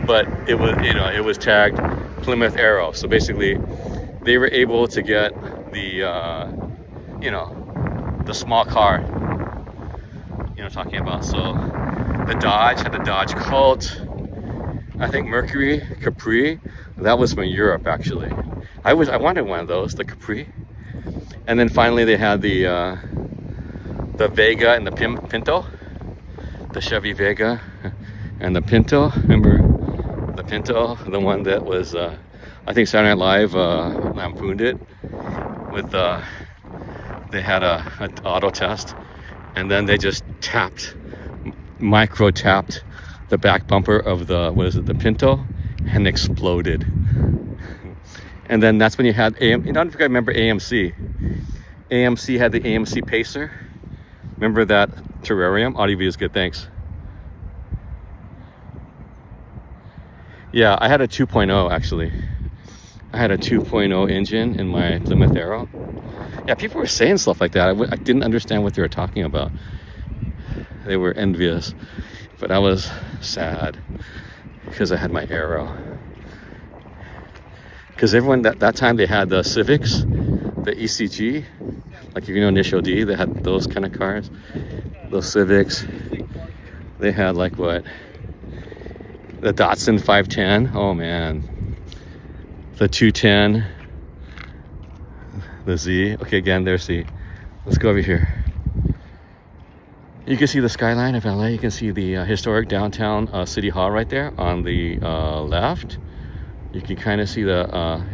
But it was tagged Plymouth Arrow. So basically they were able to get the small car, talking about. So the Dodge had the Dodge Colt. I think Mercury, Capri, that was from Europe actually. I wanted one of those, the Capri. And then finally they had the Vega and the Pinto, the Chevy Vega and the Pinto. Remember the Pinto, the one that was, I think Saturday Night Live lampooned it with they had an auto test. And then they just micro tapped the back bumper of the Pinto and exploded. And then that's when you had I don't know if you guys remember AMC. AMC had the AMC Pacer. Remember that terrarium? Audio view is good, thanks. Yeah, I had a 2.0 actually. I had a 2.0 engine in my Plymouth Arrow. Yeah, people were saying stuff like that. I didn't understand what they were talking about. They were envious, but I was sad because I had my Arrow. Because everyone that time they had the Civics, the ECG, like if you know Initial D, they had those kind of cars. Those Civics, they had like what? The Datsun 510. Oh man, the 210. The Z. Okay, again, there's the. Let's go over here. You can see the skyline of LA. You can see the historic downtown City Hall right there on the left. You can kind of see the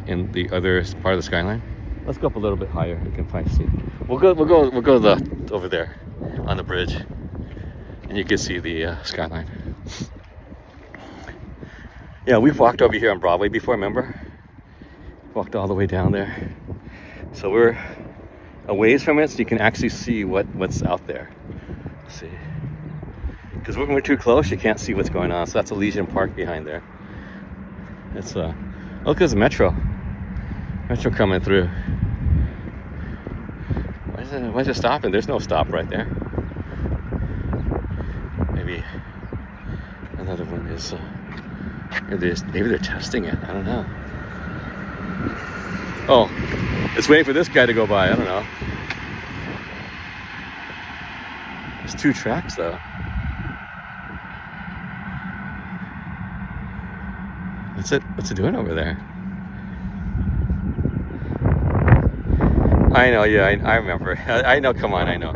in the other part of the skyline. Let's go up a little bit higher. You can finally see. We'll go over there on the bridge, and you can see the skyline. Yeah, we've walked over here on Broadway before. Remember? Walked all the way down there. So we're a ways from it, so you can actually see what's out there. Let's see, because when we're too close, you can't see what's going on. So that's a Legion Park behind there. It's look, there's a metro coming through. Why is it stopping? There's no stop right there. Maybe another one is. Maybe they're testing it. I don't know. Oh, it's waiting for this guy to go by. I don't know. There's 2 tracks though. What's it doing over there? I know, yeah, I remember. I know, come on, I know.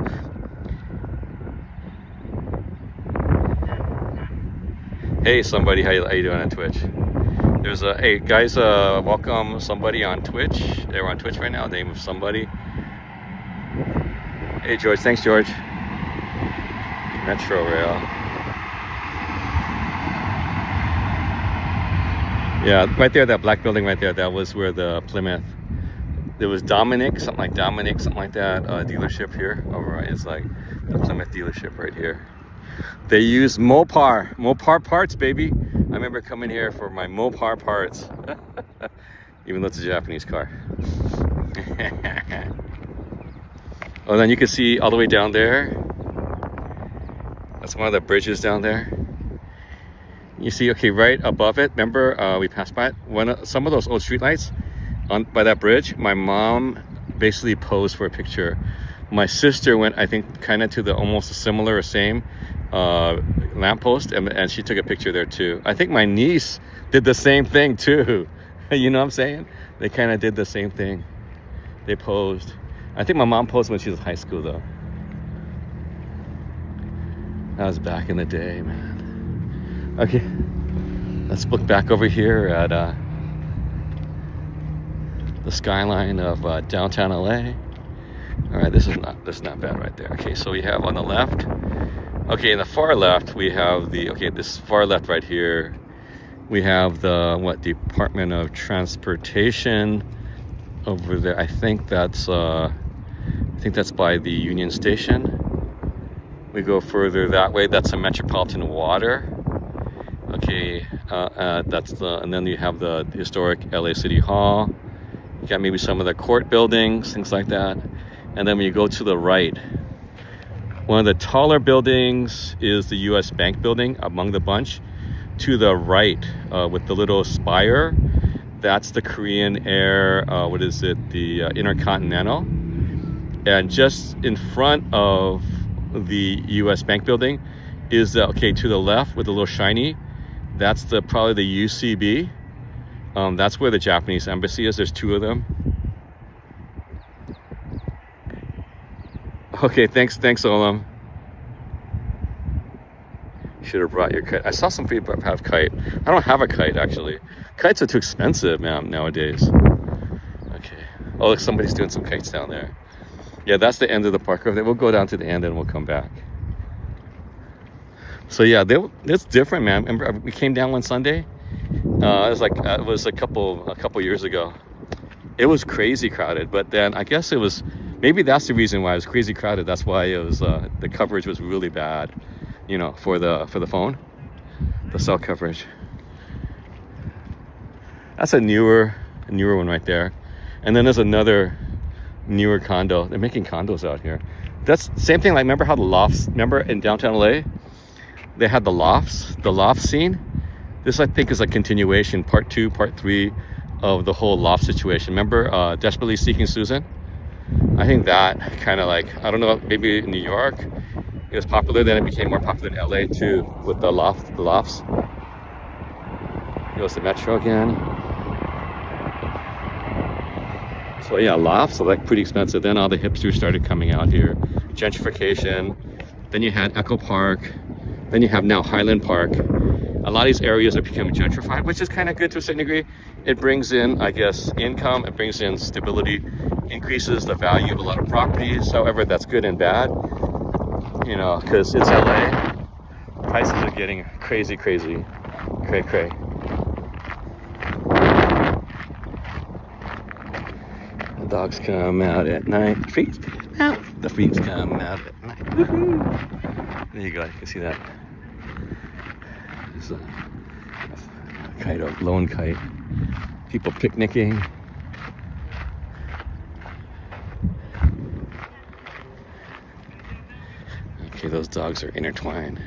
Hey, somebody, how you doing on Twitch? There's a hey guys, welcome somebody on Twitch. They're on Twitch right now. Name of somebody. Hey George, thanks George. Metro Rail. Yeah, right there, that black building right there. That was where the Plymouth. There was Dominic, something like that. Dealership here. Over right, it's like the Plymouth dealership right here. They use Mopar parts, baby. I remember coming here for my Mopar parts, even though it's a Japanese car. Oh, then you can see all the way down there. That's one of the bridges down there. You see, okay, right above it. Remember, we passed by it. Some of those old streetlights on by that bridge. My mom basically posed for a picture. My sister went, I think, kind of to the almost similar, same lamppost, and she took a picture there too. I think my niece did the same thing too. You know what I'm saying? They kind of did the same thing. They posed. I think my mom posed when she was in high school though. That was back in the day, man. Okay, let's look back over here at the skyline of downtown LA. All right, this is not bad right there. Okay, so we have on the left. Okay, in the far left we have this far left right here. We have the Department of Transportation over there. I think that's by the Union Station. We go further that way. That's the Metropolitan Water. Okay, and then you have the historic LA City Hall. You got maybe some of the court buildings, things like that. And then when you go to the right, one of the taller buildings is the US Bank building among the bunch. To the right, with the little spire, that's the Korean Air, the Intercontinental. And just in front of the US Bank building is to the left with the little shiny, that's probably the UCB. That's where the Japanese embassy is. There's two of them. Okay, thanks Olam. Should have brought your kite. I saw some people have kite. I don't have a kite actually. Kites are too expensive, man, nowadays. Okay. Oh, look, somebody's doing some kites down there. Yeah, that's the end of the park over there. We'll go down to the end and we'll come back. So yeah, it's different, man. Remember, we came down one Sunday. It was a couple years ago. It was crazy crowded, but then I guess maybe that's the reason why it was crazy crowded. That's why it was the coverage was really bad, for the phone, the cell coverage. That's a newer one right there, and then there's another newer condo. They're making condos out here. That's same thing. Like, remember how the lofts? Remember in downtown LA, they had the lofts scene. This I think is a continuation, part 2, part 3 of the whole loft situation. Remember Desperately Seeking Susan? I think that kind of I don't know, maybe in New York it was popular, then it became more popular in LA too, with the lofts. Goes to Metro again. So yeah, lofts are pretty expensive. Then all the hipsters started coming out here. Gentrification. Then you had Echo Park. Then you have now Highland Park. A lot of these areas are becoming gentrified, which is kind of good to a certain degree. It brings in, I guess, income. It brings in stability, increases the value of a lot of properties. However, that's good and bad, because it's LA. Prices are getting crazy, cray. The dogs come out at night. The freaks come out. The freaks come out at night. Woohoo! There you go. You can see that. There's a kite, a lone kite. People picnicking. Okay, those dogs are intertwined.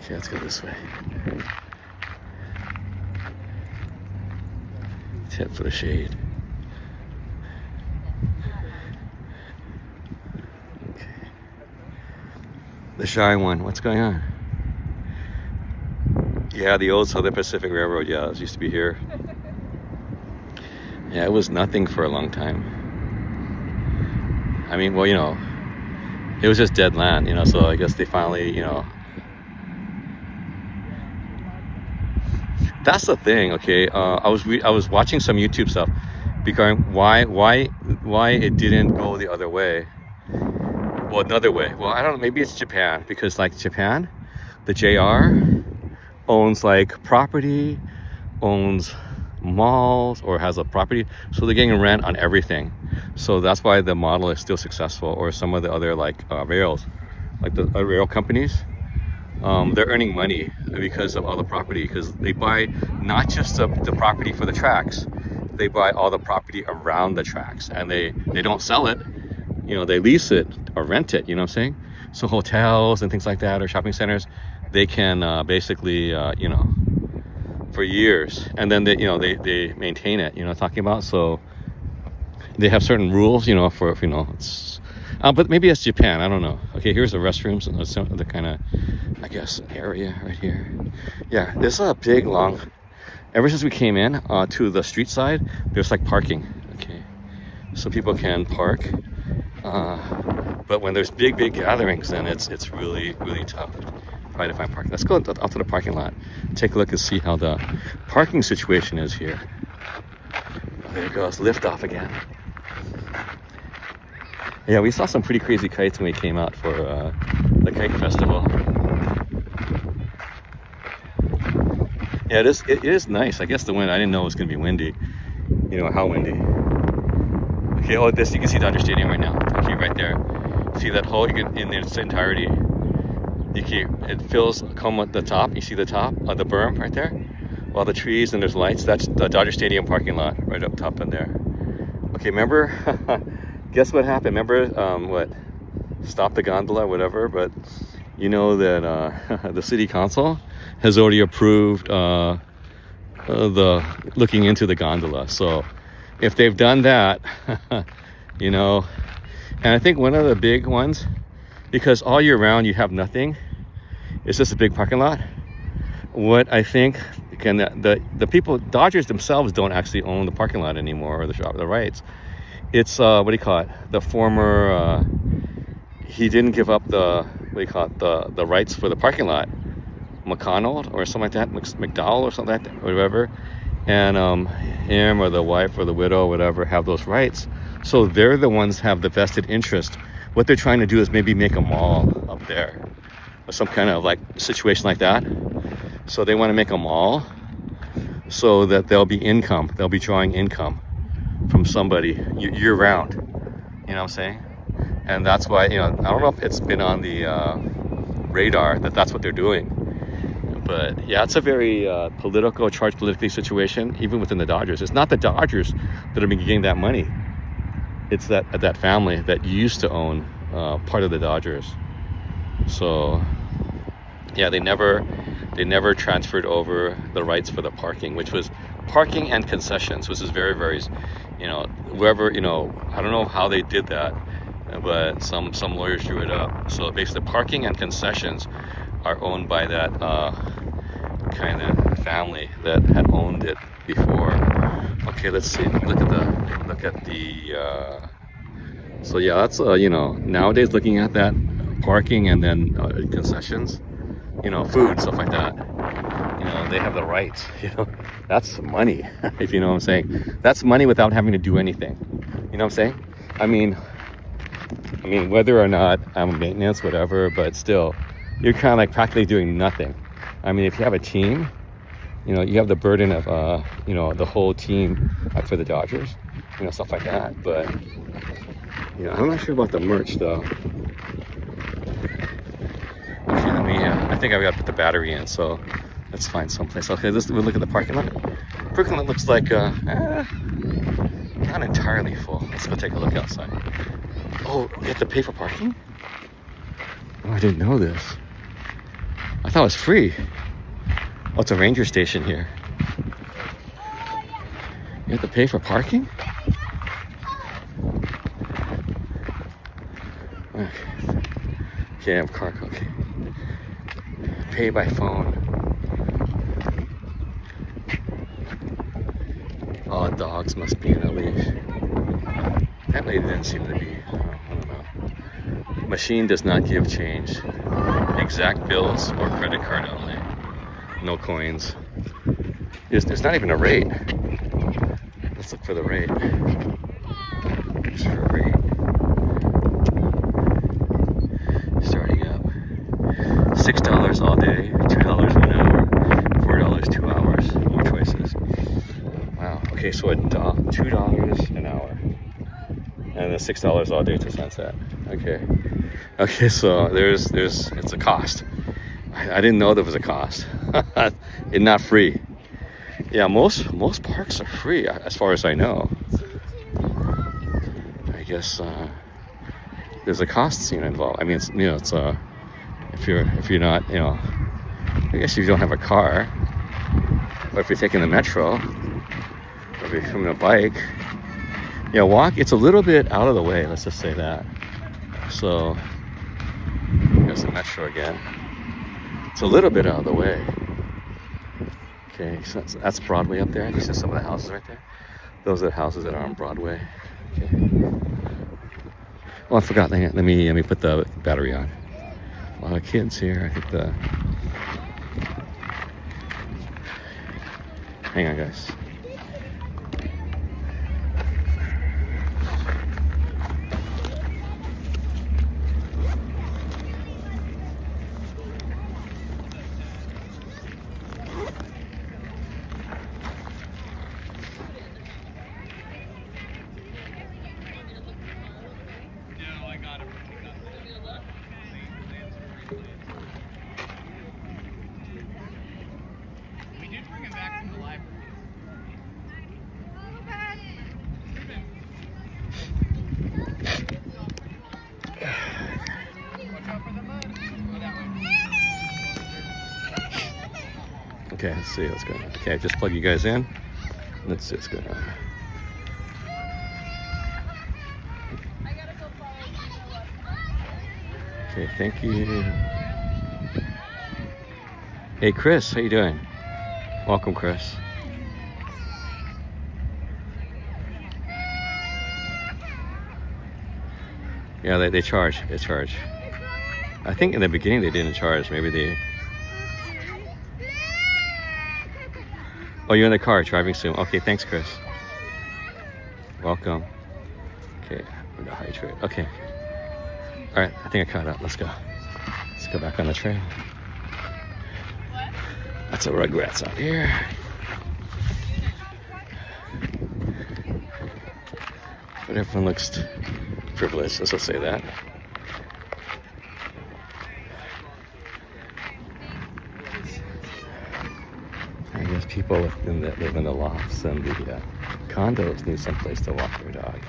Okay, let's go this way. Let's head for the shade. Okay. The shy one, what's going on? Yeah, the old Southern Pacific Railroad, yeah, it used to be here. Yeah, it was nothing for a long time. I mean, well, it was just dead land, so I guess they finally, that's the thing, okay? I was watching some YouTube stuff regarding why it didn't go the other way. Well, another way. Well, I don't know, maybe it's Japan, because like Japan, the JR owns like property, owns malls, or has a property, so they're getting rent on everything. So that's why the model is still successful. Or some of the other like rails, like the rail companies, they're earning money because of all the property, because they buy not just the property for the tracks, they buy all the property around the tracks, and they don't sell it, they lease it or rent it, you know what I'm saying? So hotels and things like that, or shopping centers, they can basically for years, and then they maintain it, talking about. So they have certain rules, for it's but maybe it's Japan, I don't know. Okay, here's the restrooms and some other kind of, I guess, area right here. Yeah, this is a big long, ever since we came in to the street side, there's like parking. Okay, so people can park, but when there's big gatherings, then it's really tough to find parking. Let's go out to the parking lot, take a look and see how the parking situation is here. Oh, there it goes, lift off again. Yeah, we saw some pretty crazy kites when we came out for the kite festival. Yeah, it is nice. I guess the wind, I didn't know it was going to be windy. How windy. Okay, you can see Dodger Stadium right now. Okay, right there. See that hole? You can, in its entirety. It fills, come at the top. You see the top of the berm right there? All the trees, and there's lights. That's the Dodger Stadium parking lot right up top in there. Okay, remember? Guess what happened? Remember what? Stop the gondola, whatever. But you know that the city council has already approved the looking into the gondola. So if they've done that, and I think one of the big ones, because all year round you have nothing, it's just a big parking lot. What I think, again, the people, Dodgers themselves don't actually own the parking lot anymore, or the rights. It's what do you call it? The former he didn't give up the the rights for the parking lot. McConnell or something like that, McDowell or something like that, or whatever. And him or the wife or the widow or whatever have those rights. So they're the ones have the vested interest. What they're trying to do is maybe make a mall up there, or some kind of like situation like that. So they want to make a mall so that there'll be income. They'll be drawing income from somebody year round. You know what I'm saying? And that's why, I don't know if it's been on the radar that that's what they're doing. But yeah, it's a very charged politically situation, even within the Dodgers. It's not the Dodgers that have been getting that money. It's that family that used to own part of the Dodgers. So yeah, they never transferred over the rights for the parking, which was parking and concessions, which is very, whoever, I don't know how they did that, but some lawyers drew it up. So basically parking and concessions are owned by that kind of family that had owned it before. Okay, let's see. Look at the. So yeah, that's nowadays looking at that parking and then concessions, food, stuff like that. They have the rights. That's money. If you know what I'm saying. That's money without having to do anything. You know what I'm saying? I mean, whether or not I'm maintenance, whatever, but still, you're kind of like practically doing nothing. I mean, if you have a team, you have the burden of, the whole team for the Dodgers, stuff like that. But, I'm not sure about the merch though. Okay, I think I've got to put the battery in, so let's find someplace. Okay, we'll look at the parking lot. Parking lot looks like, not entirely full. Let's go take a look outside. Oh, you have to pay for parking? Oh, I didn't know this. I thought it was free. Oh, it's a ranger station here. You have to pay for parking? Okay, I have car. Okay. Pay by phone. Oh, dog. dogs must be in a leash. That lady didn't seem to be, I don't know. Machine does not give change. Exact bills or credit card only. No coins. There's not even a rate. Let's look for the rate. There's a rate. Starting up. $6 all day, $2 1 hour, $4 2 hours. More choices. Wow. Okay, so $2 an hour, and then $6 all day to sunset. Okay. Okay, so there's it's a cost. I didn't know there was a cost. It's not free. Yeah, most parks are free as far as I know. I guess there's a cost involved. I mean, it's if you're not, I guess if you don't have a car, or if you're taking the metro, or if you're coming a bike, walk. It's a little bit out of the way. Let's just say that. So there's the metro again. It's a little bit out of the way. Okay, so that's Broadway up there. These are some of the houses right there. Those are the houses that are on Broadway. Okay. Oh, I forgot. Let me put the battery on. A lot of kids here. I think hang on, guys. Okay, let's see what's going on. Okay, just plug you guys in. Let's see what's going on. Okay, thank you. Hey, Chris, how you doing? Welcome, Chris. Yeah, they charge. They charge. I think in the beginning they didn't charge. Maybe they... Oh, you're in the car, driving soon. Okay, thanks, Chris. Welcome. Okay, I'm gonna hydrate. Okay. All right, I think I caught up. Let's go. Let's go back on the trail. Lots of rugrats out here. But everyone looks privileged, let's just say that. I guess people that live in the lofts and the condos need some place to walk their dog.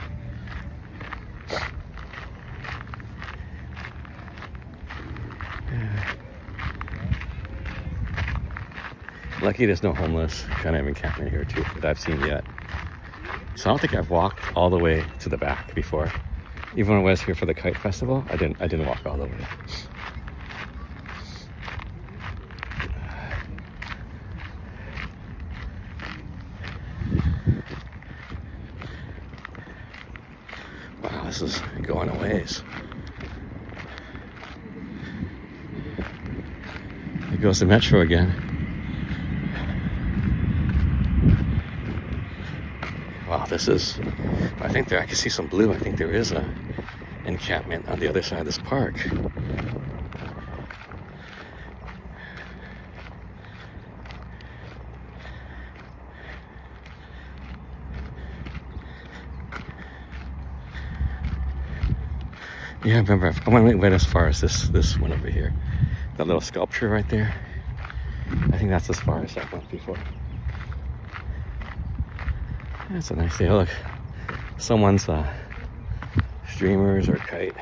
Yeah. Lucky there's no homeless kind of encampment here too that I've seen yet. So I don't think I've walked all the way to the back before. Even when I was here for the kite festival, I didn't walk all the way. Wow, this is going a ways. Here goes the metro again. Wow, this is, I think I can see some blue. I think there is a encampment on the other side of this park. Yeah, I remember, I went as far as this one over here. That little sculpture right there. I think that's as far as I went before. That's a nice day. Look, someone's streamers or kite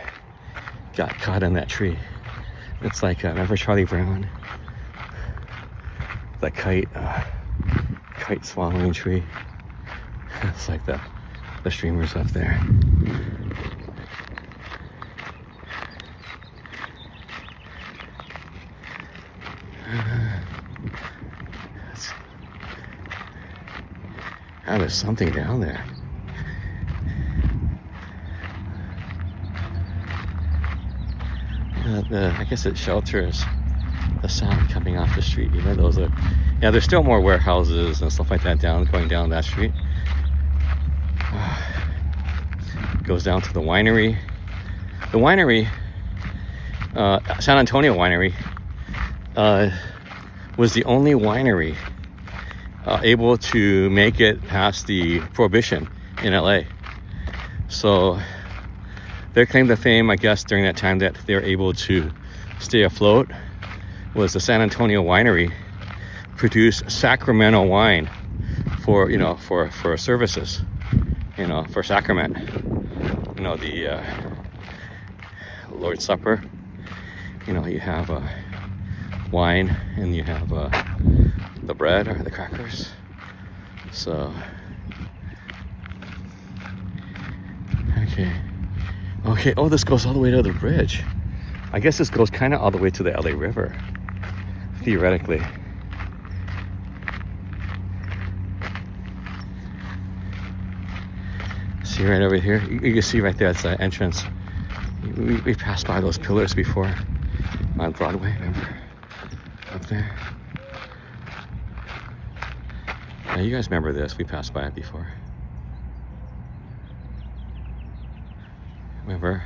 got caught in that tree. It's like, remember Charlie Brown? The kite swallowing tree. It's like the streamers up there. Ah, there's something down there. I guess it shelters the sound coming off the street. You know, those are, yeah, there's still more warehouses and stuff like that going down that street. Goes down to the winery. The winery, San Antonio Winery, was the only winery able to make it past the prohibition in LA. So their claim to fame, I guess, during that time that they were able to stay afloat was the San Antonio Winery produced Sacramento wine for, you know, for services, you know, for sacrament, you know, the Lord's Supper. You know, you have wine and you have the bread or the crackers. So okay, oh, this goes all the way to the bridge. I guess this goes kind of all the way to the LA River, theoretically. See right over here? You can see right there, it's the entrance. We passed by those pillars before on Broadway, remember? Up there. Now you guys remember this, we passed by it before. Remember?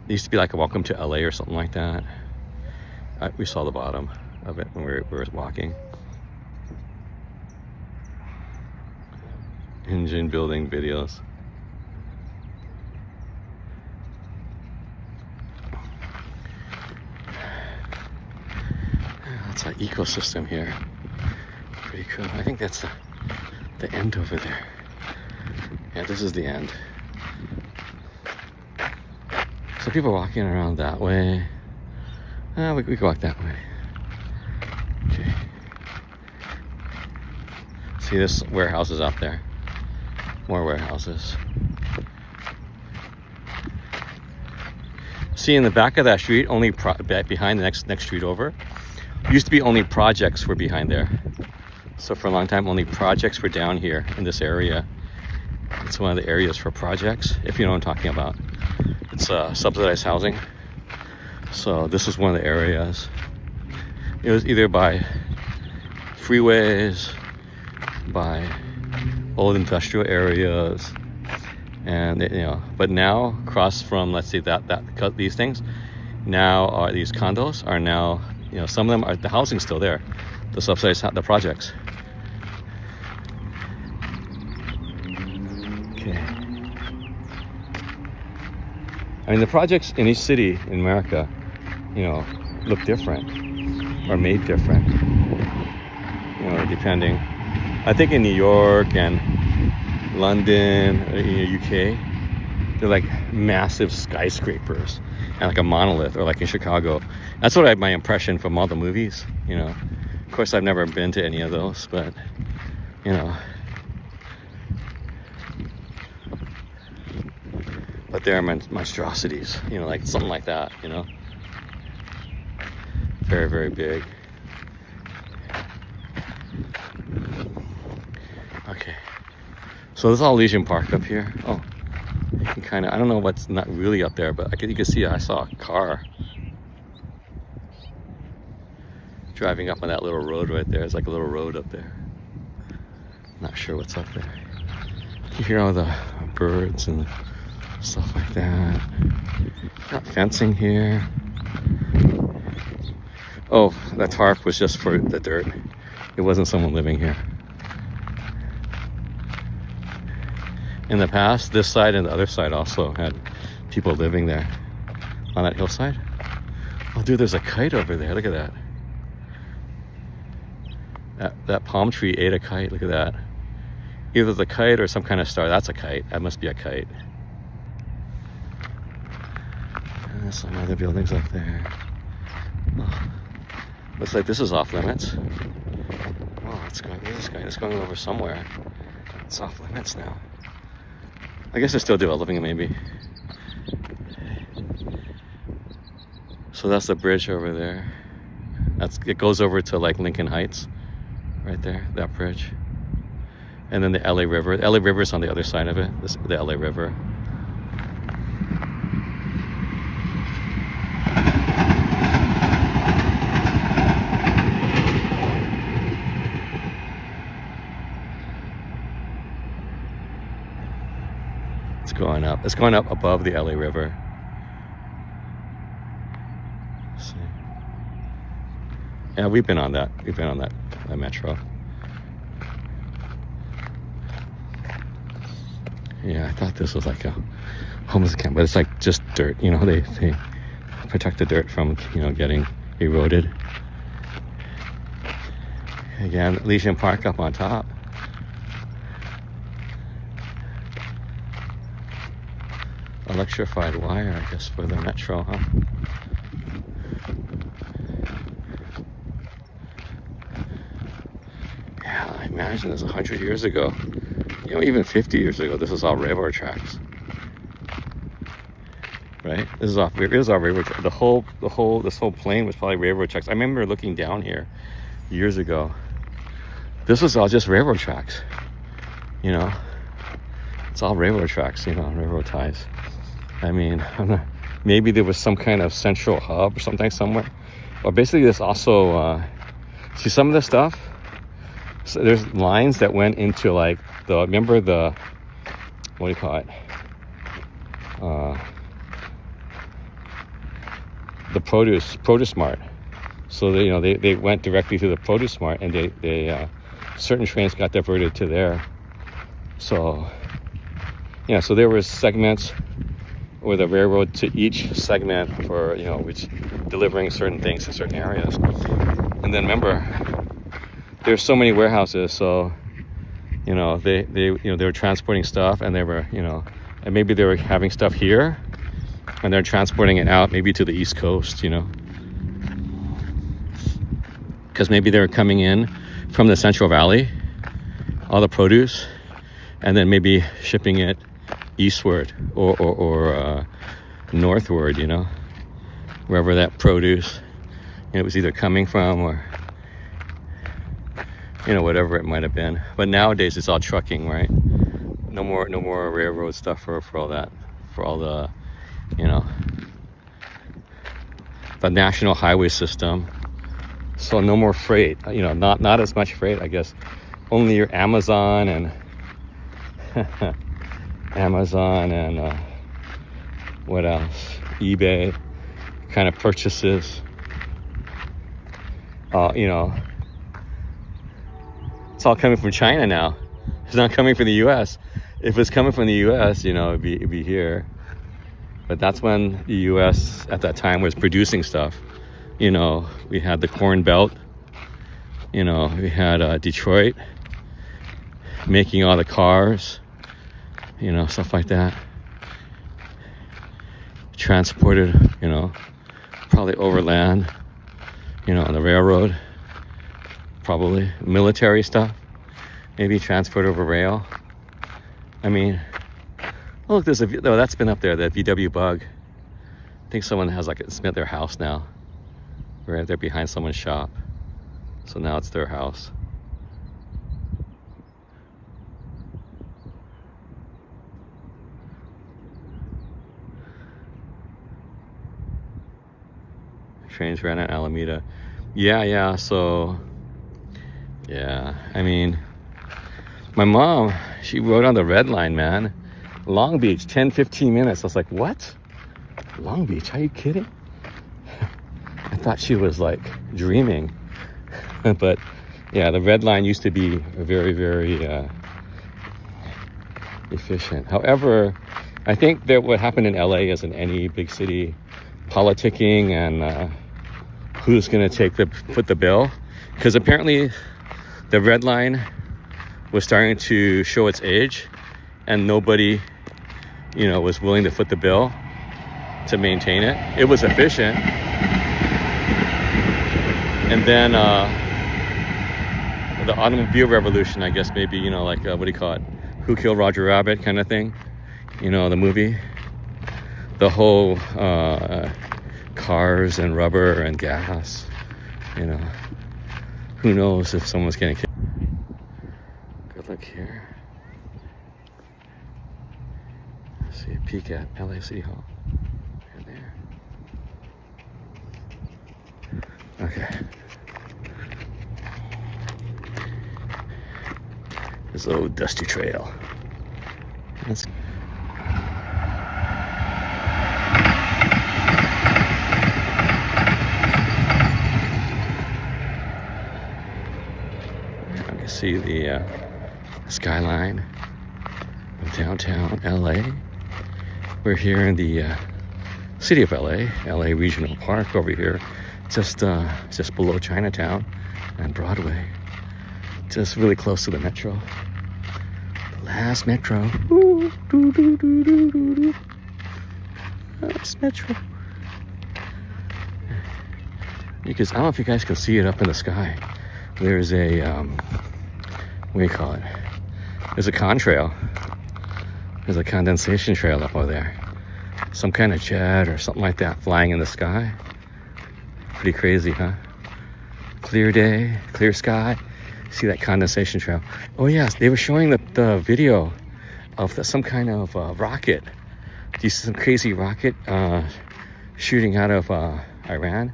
It used to be like a welcome to LA or something like that. We saw the bottom of it when we were walking. Engine building videos. That's an ecosystem here. Pretty cool. I think that's the end over there. Yeah, this is the end. So people walking around that way. We can walk that way. Okay. See, this warehouse is out there. More warehouses. See, in the back of that street, only behind the next street over, used to be only projects were behind there. So for a long time, only projects were down here in this area. It's one of the areas for projects, if you know what I'm talking about. It's subsidized housing. So this is one of the areas. It was either by freeways, by old industrial areas, and you know. But now, across from, let's say these things, now are these condos are now, you know, some of them are, the housing's still there, the subsidized projects. Okay. I mean, the projects in each city in America, you know, look different or made different, you know, depending. I think in New York and London, UK, they're like massive skyscrapers and like a monolith, or like in Chicago. That's what my impression from all the movies, you know. Of course, I've never been to any of those, but, you know. But they're monstrosities, you know, like something like that, you know. Very, very big. Okay. So this is all Elysian Park up here. Oh, you can kind of, I don't know what's not really up there, but you can see I saw a car driving up on that little road right there. It's like a little road up there. Not sure what's up there. You hear all the birds and stuff like that. Got fencing here. Oh, that tarp was just for the dirt. It wasn't someone living here. In the past, this side and the other side also had people living there on that hillside. Oh, dude, there's a kite over there. Look at that. That palm tree ate a kite. Look at that. Either the kite or some kind of star. That's a kite. That must be a kite. And there's some other buildings up there. Oh, looks like this is off limits. Oh, it's going. This guy is going over somewhere. It's off limits now. I guess they're still developing it, maybe. So that's the bridge over there. It goes over to like Lincoln Heights, right there. That bridge. And then the LA River. The LA River is on the other side of it. The LA River. It's going up. It's going up above the LA River. Let's see. Yeah, we've been on that. We've been on that metro. Yeah, I thought this was like a homeless camp, but it's like just dirt. You know, they protect the dirt from, you know, getting eroded. Again, Elysian Park up on top. Electrified wire, I guess, for the metro, huh? Yeah, I imagine this 100 years ago. You know, even 50 years ago, this was all railroad tracks. Right? This is all railroad tracks. This whole plain was probably railroad tracks. I remember looking down here years ago. This was all just railroad tracks. You know? It's all railroad tracks, you know, railroad ties. I mean, maybe there was some kind of central hub or something somewhere. Or basically this also, see some of the stuff? So there's lines that went into like remember the, what do you call it? The produce mart. So they, you know, they went directly to the produce mart, and they certain trains got diverted to there. So, yeah, so there was segments with a railroad to each segment for, you know, which delivering certain things to certain areas. And then remember, there's so many warehouses, so, you know, they were transporting stuff, and they were, you know, and maybe they were having stuff here, and they're transporting it out maybe to the East Coast, you know, because maybe they were coming in from the Central Valley, all the produce, and then maybe shipping it eastward or northward, you know, wherever that produce, you know, it was either coming from, or, you know, whatever it might have been. But nowadays it's all trucking, right? No more railroad stuff for all that, for all the, you know, the national highway system. So no more freight, you know, not as much freight, I guess. Only your Amazon and what else? eBay kind of purchases. You know, it's all coming from China now. It's not coming from the U.S. If it's coming from the U.S., you know, it'd be here. But that's when the U.S. at that time was producing stuff. You know, we had the Corn Belt. You know, we had Detroit making all the cars. You know, stuff like that. Transported, you know, probably overland, you know, on the railroad. Probably military stuff. Maybe transport over rail. I mean, oh, look, that's been up there, that VW Bug. I think someone has like it's at their house now. Right there behind someone's shop. So now it's their house. Trains ran at Alameda. Yeah, so yeah, I mean, my mom, she rode on the red line, man. Long Beach, 10-15 minutes. I was like, what? Long Beach, are you kidding? I thought she was like dreaming. But yeah, the red line used to be very, very efficient. However, I think that what happened in LA is in any big city, politicking and who's going to foot the bill, because apparently the red line was starting to show its age, and nobody, you know, was willing to foot the bill to maintain it. It was efficient. And then the automobile revolution, I guess, maybe, you know, like what do you call it, Who Killed Roger Rabbit kind of thing, you know, the movie, the whole cars and rubber and gas, you know, who knows if someone's getting killed. Good look here. See a peek at LA City Hall. Right there. Okay. This old dusty trail. Let's see the skyline of downtown LA. We're here in the city of LA Regional Park over here, just below Chinatown and Broadway, just really close to the metro. The last metro. Ooh, doo, doo, doo, doo, doo, doo. Last metro. Because I don't know if you guys can see it up in the sky. There's a what do you call it? There's a contrail. There's a condensation trail up over there. Some kind of jet or something like that flying in the sky. Pretty crazy, huh? Clear day, clear sky. See that condensation trail. Oh yes, they were showing the video of some kind of rocket. Do you see some crazy rocket shooting out of Iran?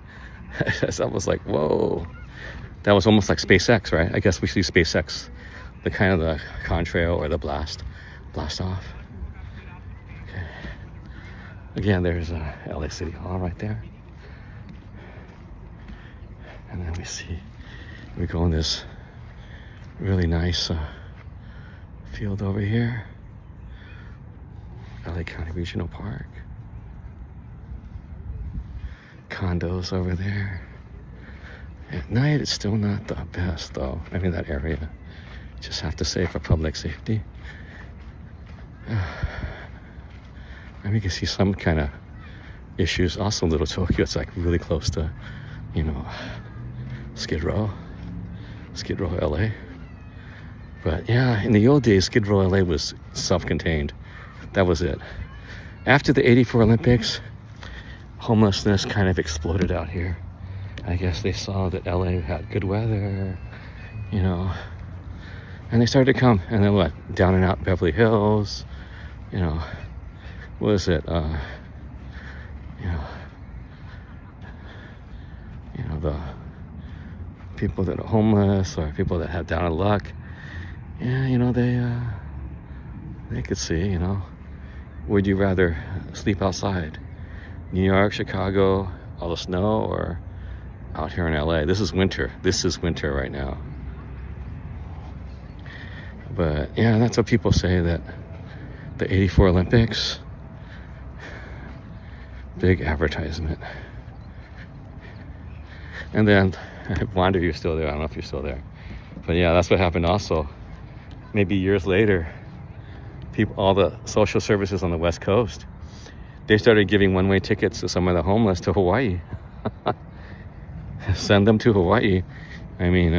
I was like, whoa. That was almost like SpaceX, right? I guess we see SpaceX, the kind of the contrail or the blast off. Okay. Again, there's LA City Hall right there. And then we go in this really nice field over here. LA County Regional Park. Condos over there. At night, it's still not the best, though. I mean, that area. Just have to say for public safety. And we can see some kind of issues. Also, Little Tokyo, it's like really close to, Skid Row, LA. But yeah, in the old days, Skid Row, LA was self-contained. That was it. After the '84 Olympics, homelessness kind of exploded out here. I guess they saw that LA had good weather, and they started to come. And then what? Down and out Beverly Hills, what is it? The people that are homeless or people that have down on luck. Yeah, they could see, would you rather sleep outside? New York, Chicago, all the snow, or out here in LA? This is winter. This is winter right now. But yeah, that's what people say, that the '84 Olympics, big advertisement. And then, I wonder if you're still there. I don't know if you're still there. But yeah, that's what happened also. Maybe years later, all the social services on the West Coast, they started giving one-way tickets to some of the homeless to Hawaii. Send them to Hawaii. I mean,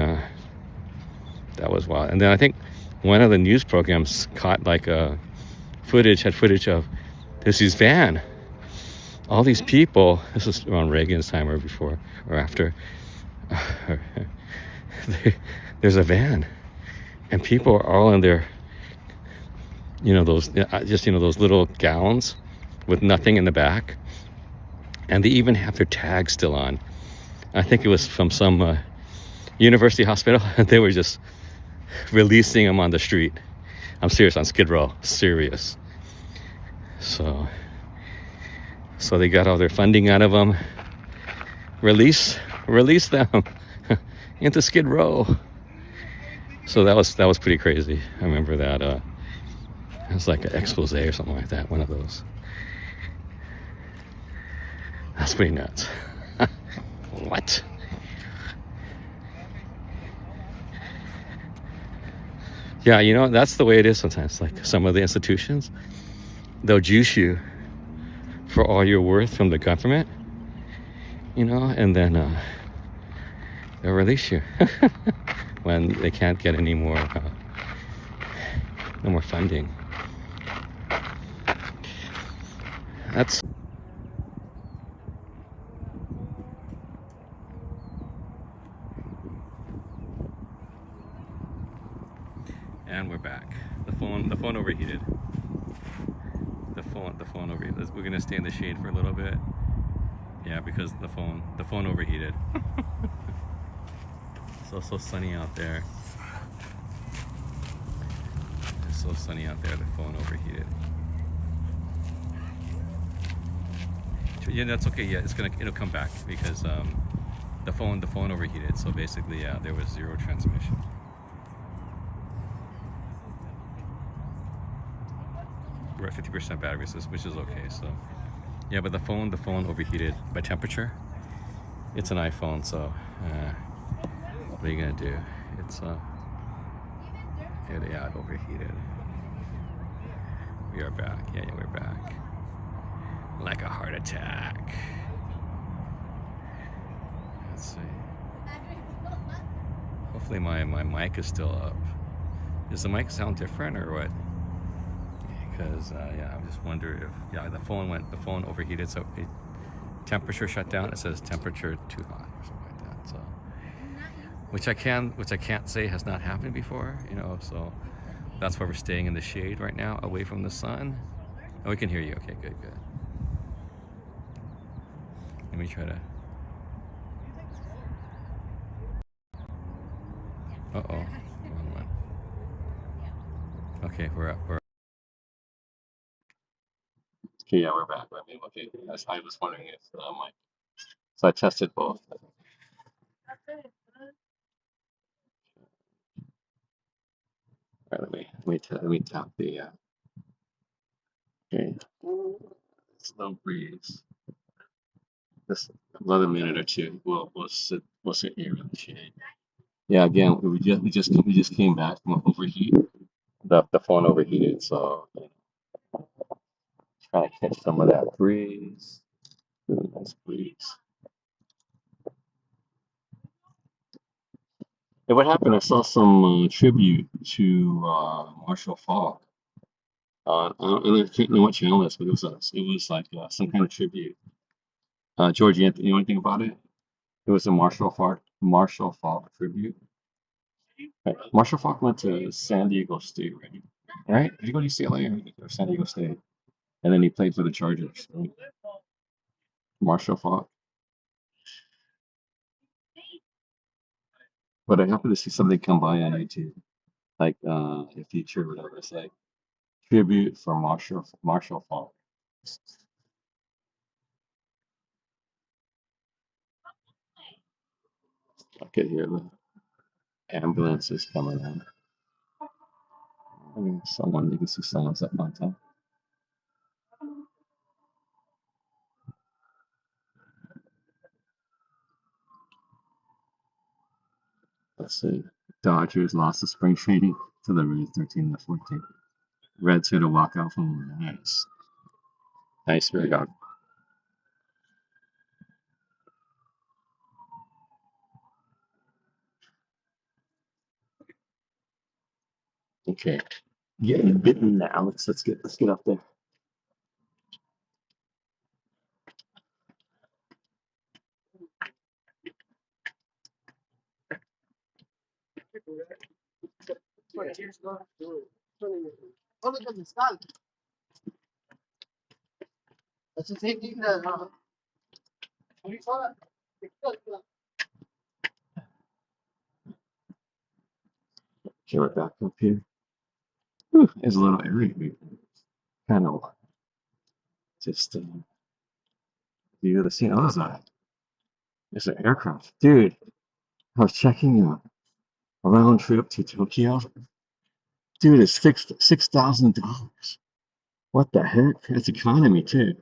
that was wild. And then I think one of the news programs caught had footage of this van. All these people, this is around Reagan's time or before or after, there's a van and people are all in their, those little gowns with nothing in the back. And they even have their tags still on. I think it was from some university hospital. They were just releasing them on the street. I'm serious, on Skid Row, serious. So they got all their funding out of them. Release them into Skid Row. So that was pretty crazy. I remember that. It was like an expose or something like that. One of those. That's pretty nuts. What? Yeah, that's the way it is sometimes. Like some of the institutions, they'll juice you for all your worth from the government, and then they'll release you when they can't get any more, no more funding. That's And we're back. The phone overheated. The phone overheated. We're gonna stay in the shade for a little bit. Yeah, because the phone overheated. It's so sunny out there. It's so sunny out there. The phone overheated. Yeah, that's okay. Yeah, it'll come back because the phone overheated. So basically, yeah, there was zero transmission. We're at 50% battery, which is okay. So yeah, but the phone overheated by temperature. It's an iPhone, so what are you gonna do? It's it overheated. We are back. Yeah, we're back. Like a heart attack. Let's see. Hopefully my mic is still up. Does the mic sound different or what? Because yeah, I just wonder if the phone overheated, so temperature shut down. It says temperature too hot or something like that. So which I can't say has not happened before, so that's why we're staying in the shade right now, away from the sun. Oh, we can hear you. Okay, good. Let me try to. Uh-oh. Wrong one. Okay, we're up. Okay, yeah, we're back. Okay, I was wondering if mic. So I tested both. All right, let me tap the. Okay, slow breeze. Just another minute or two. We'll sit here in the shade. Yeah, again, we just came back from overheat. The phone overheated, so trying to catch some of that breeze. Ooh, nice breeze. And what happened? I saw some tribute to Marshall Falk. I can't know what channel this, but it was like some kind of tribute. George, you know anything about it? It was a Marshall Falk tribute. Right. Marshall Falk went to San Diego State, right? Right? Did you go to UCLA or San Diego State? And then he played for the Chargers, right? Marshall Falk. But I happened to see something come by on YouTube, like a feature or whatever. It's like tribute for Marshall Falk. I could hear the ambulances coming in. I mean, you can see someone's up on top. Let's see. Dodgers lost the spring training to the Reds 13-14. Reds hit a walkout from nice. Nice red out. Okay. Getting bitten now. Let's get up there. Okay, we're back up here. Whew, it's a little airy. Kind of just view of the scene. Oh, it's an aircraft. Dude, I was checking a round trip to Tokyo. Dude, it's $6,000. What the heck? It's economy too.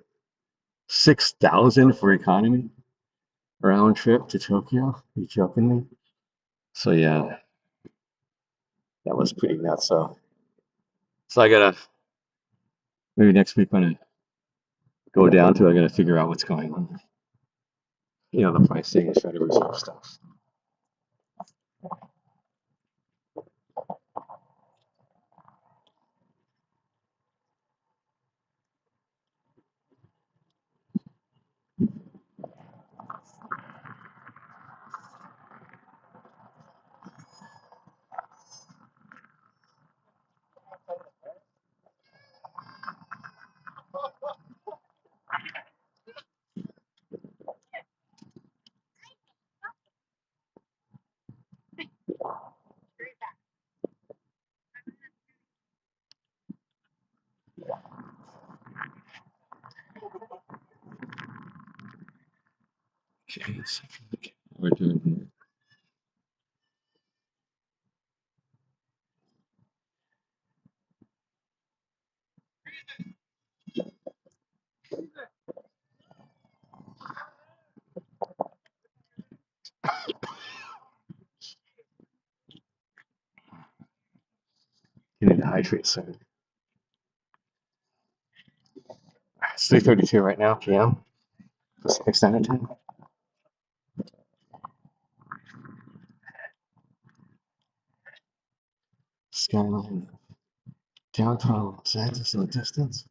6,000 for economy round trip to Tokyo? Are you joking me? So yeah, that was pretty nuts. So I gotta maybe next week when I go down to, I gotta figure out what's going on. The pricing and try to reserve stuff. Okay, so we're doing here. You need to hydrate soon. It's 3:32 right now, p.m. Pacific Standard Time. Skyline of downtown Los Angeles in the distance.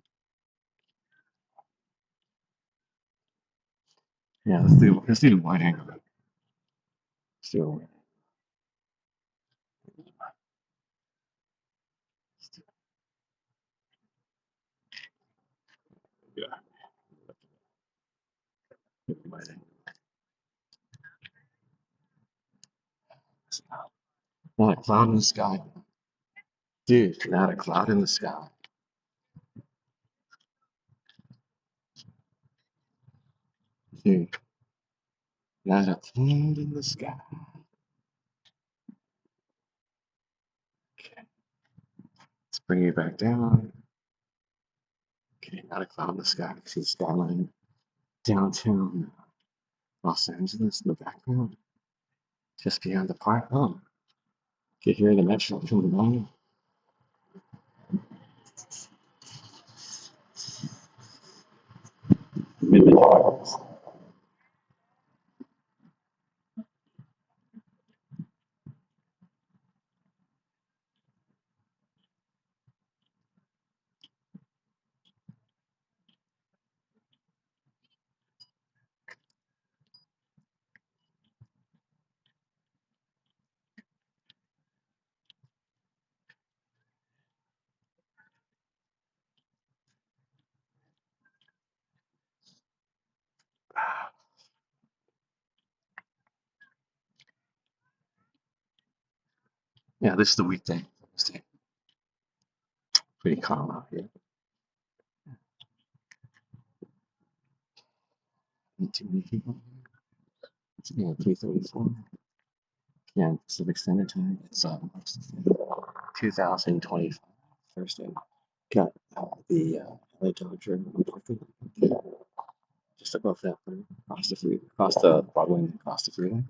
Yeah, let's do the wide angle. Let's do a wide. Yeah, wide angle. Not a cloud in the sky. Dude, not a cloud in the sky. Dude, not a cloud in the sky. Okay, let's bring you back down. Okay, not a cloud in the sky. See the skyline. Downtown Los Angeles in the background. Just beyond the park. Oh, get here in the metro from the morning. Midnight hours. Yeah, this is the weekday. Thursday. Pretty calm out here. Not too many people. It's 3:34. Yeah, Pacific Standard Time. It's 2025 Thursday. Got the LA Dodger parking there, just above that road, across the Broadway and across the freeway.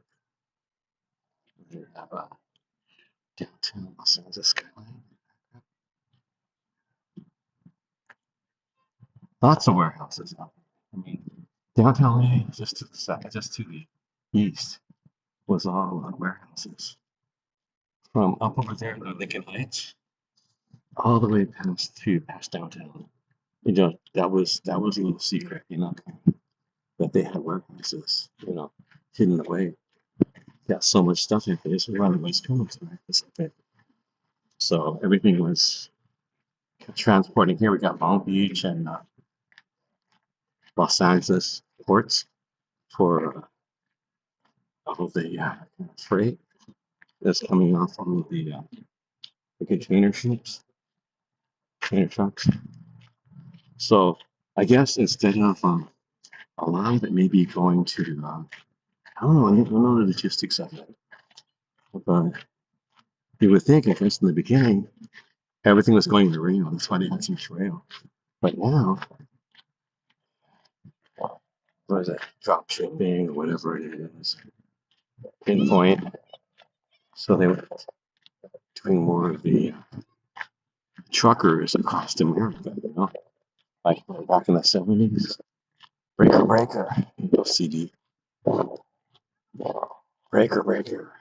We have downtown Los Angeles skyline. Lots of warehouses out there. I mean, downtown LA, just to the side, just to the east, was all warehouses. From up over there in the Lincoln Heights, all the way past downtown. That was a little secret, that they had warehouses, hidden away. Got so much stuff in place around the West Coast, right? So everything was transporting here. We got Long Beach and Los Angeles ports for all of the freight that's coming off all of the container ships, container trucks. So I guess instead of a lot of it may be going to, I don't know the logistics of it, but you would think, I guess, in the beginning, everything was going to rail. That's why they had so much rail. But now, what is it? Drop shipping or whatever it is, pinpoint. So they were doing more of the truckers across America, like back in the 70s. Breaker, breaker, CD. Breaker, breaker.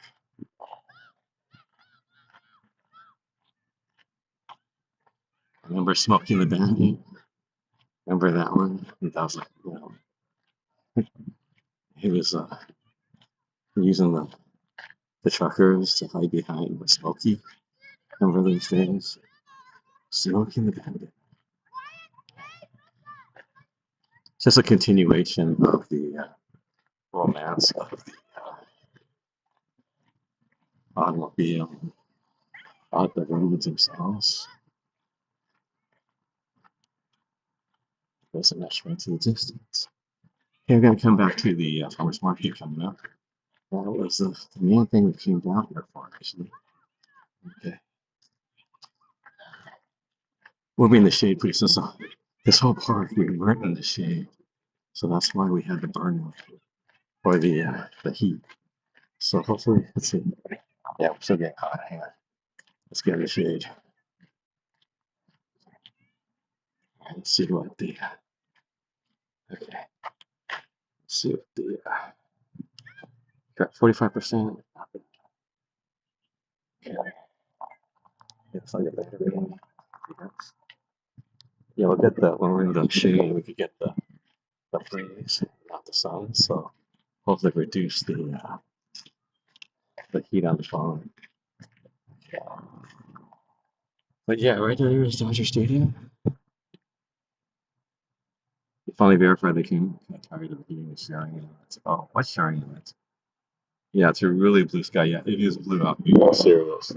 Remember Smoking the Bandit? Remember that one? That was like, he was using the truckers to hide behind with Smokey. Remember those days? Smoking the Bandit. Just a continuation of the romance of the automobile, out the roads themselves. There's a measurement to the distance. Okay, I'm gonna come back to the farmers market coming up. That was the main thing we came down here for, actually. Okay, we'll be in the shade pretty soon. So this whole park we weren't in the shade, so that's why we had to burn for the heat. So hopefully, let's see. Yeah, we're still getting hot. Hang on, let's get in the shade and see what the okay. Let's see what the got 45%. Okay, it's like a battery. Yeah, we'll get the when we're in the shade, we could get the breeze, not the sun. So hopefully reduce the heat on the phone. But yeah, right there is Dodger Stadium. You finally verified they came. I'm tired of being sharing it. Oh, what's sharing it? Yeah, it's a really blue sky. Yeah, it is blue out here. Serious.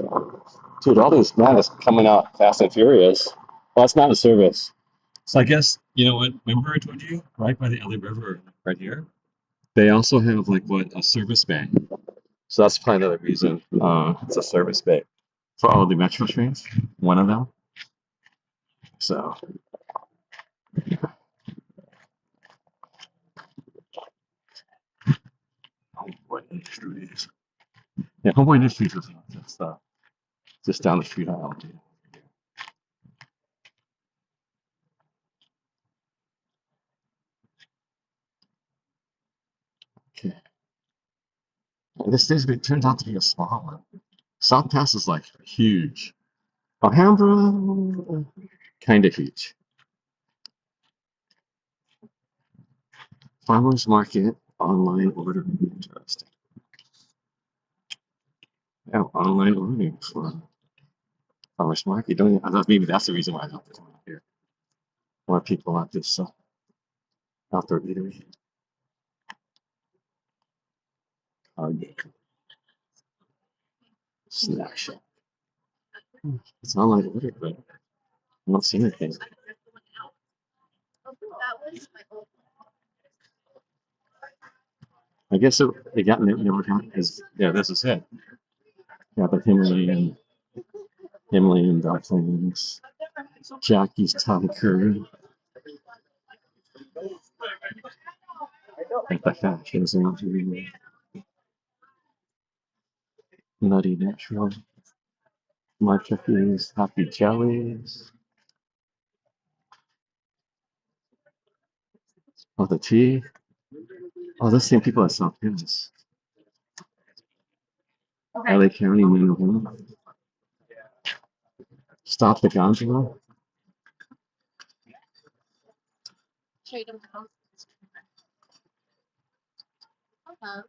Dude, all these man is coming out fast and furious. Well, it's not a service. So I guess you know what? Remember I told you right by the LA River, right here. They also have like what a service bay. So that's probably another reason. It's a service bay for all the metro trains. One of them. So Homeboy Industries. Yeah, Homeboy Industries is just down the street on LG. Okay. And this turns out to be a small one. South Pass is like huge. Alhambra, kind of huge. Farmers Market online ordering. Interesting. Yeah, online ordering for Farmers Market. Don't I thought maybe that's the reason why I don't come out here. More people at this outdoor eatery. Yeah. Snack shop. It's online order, but I'm not seeing anything. I guess it got never got as yeah. This is it. Yeah, the Himalayan dumplings, Jackie's Thai curry, like the fat kids nutty natural, matcha fees, happy jellies. Oh, the tea. Oh, those same people at South Hills. LA County, Manhattan. Stop the gondola.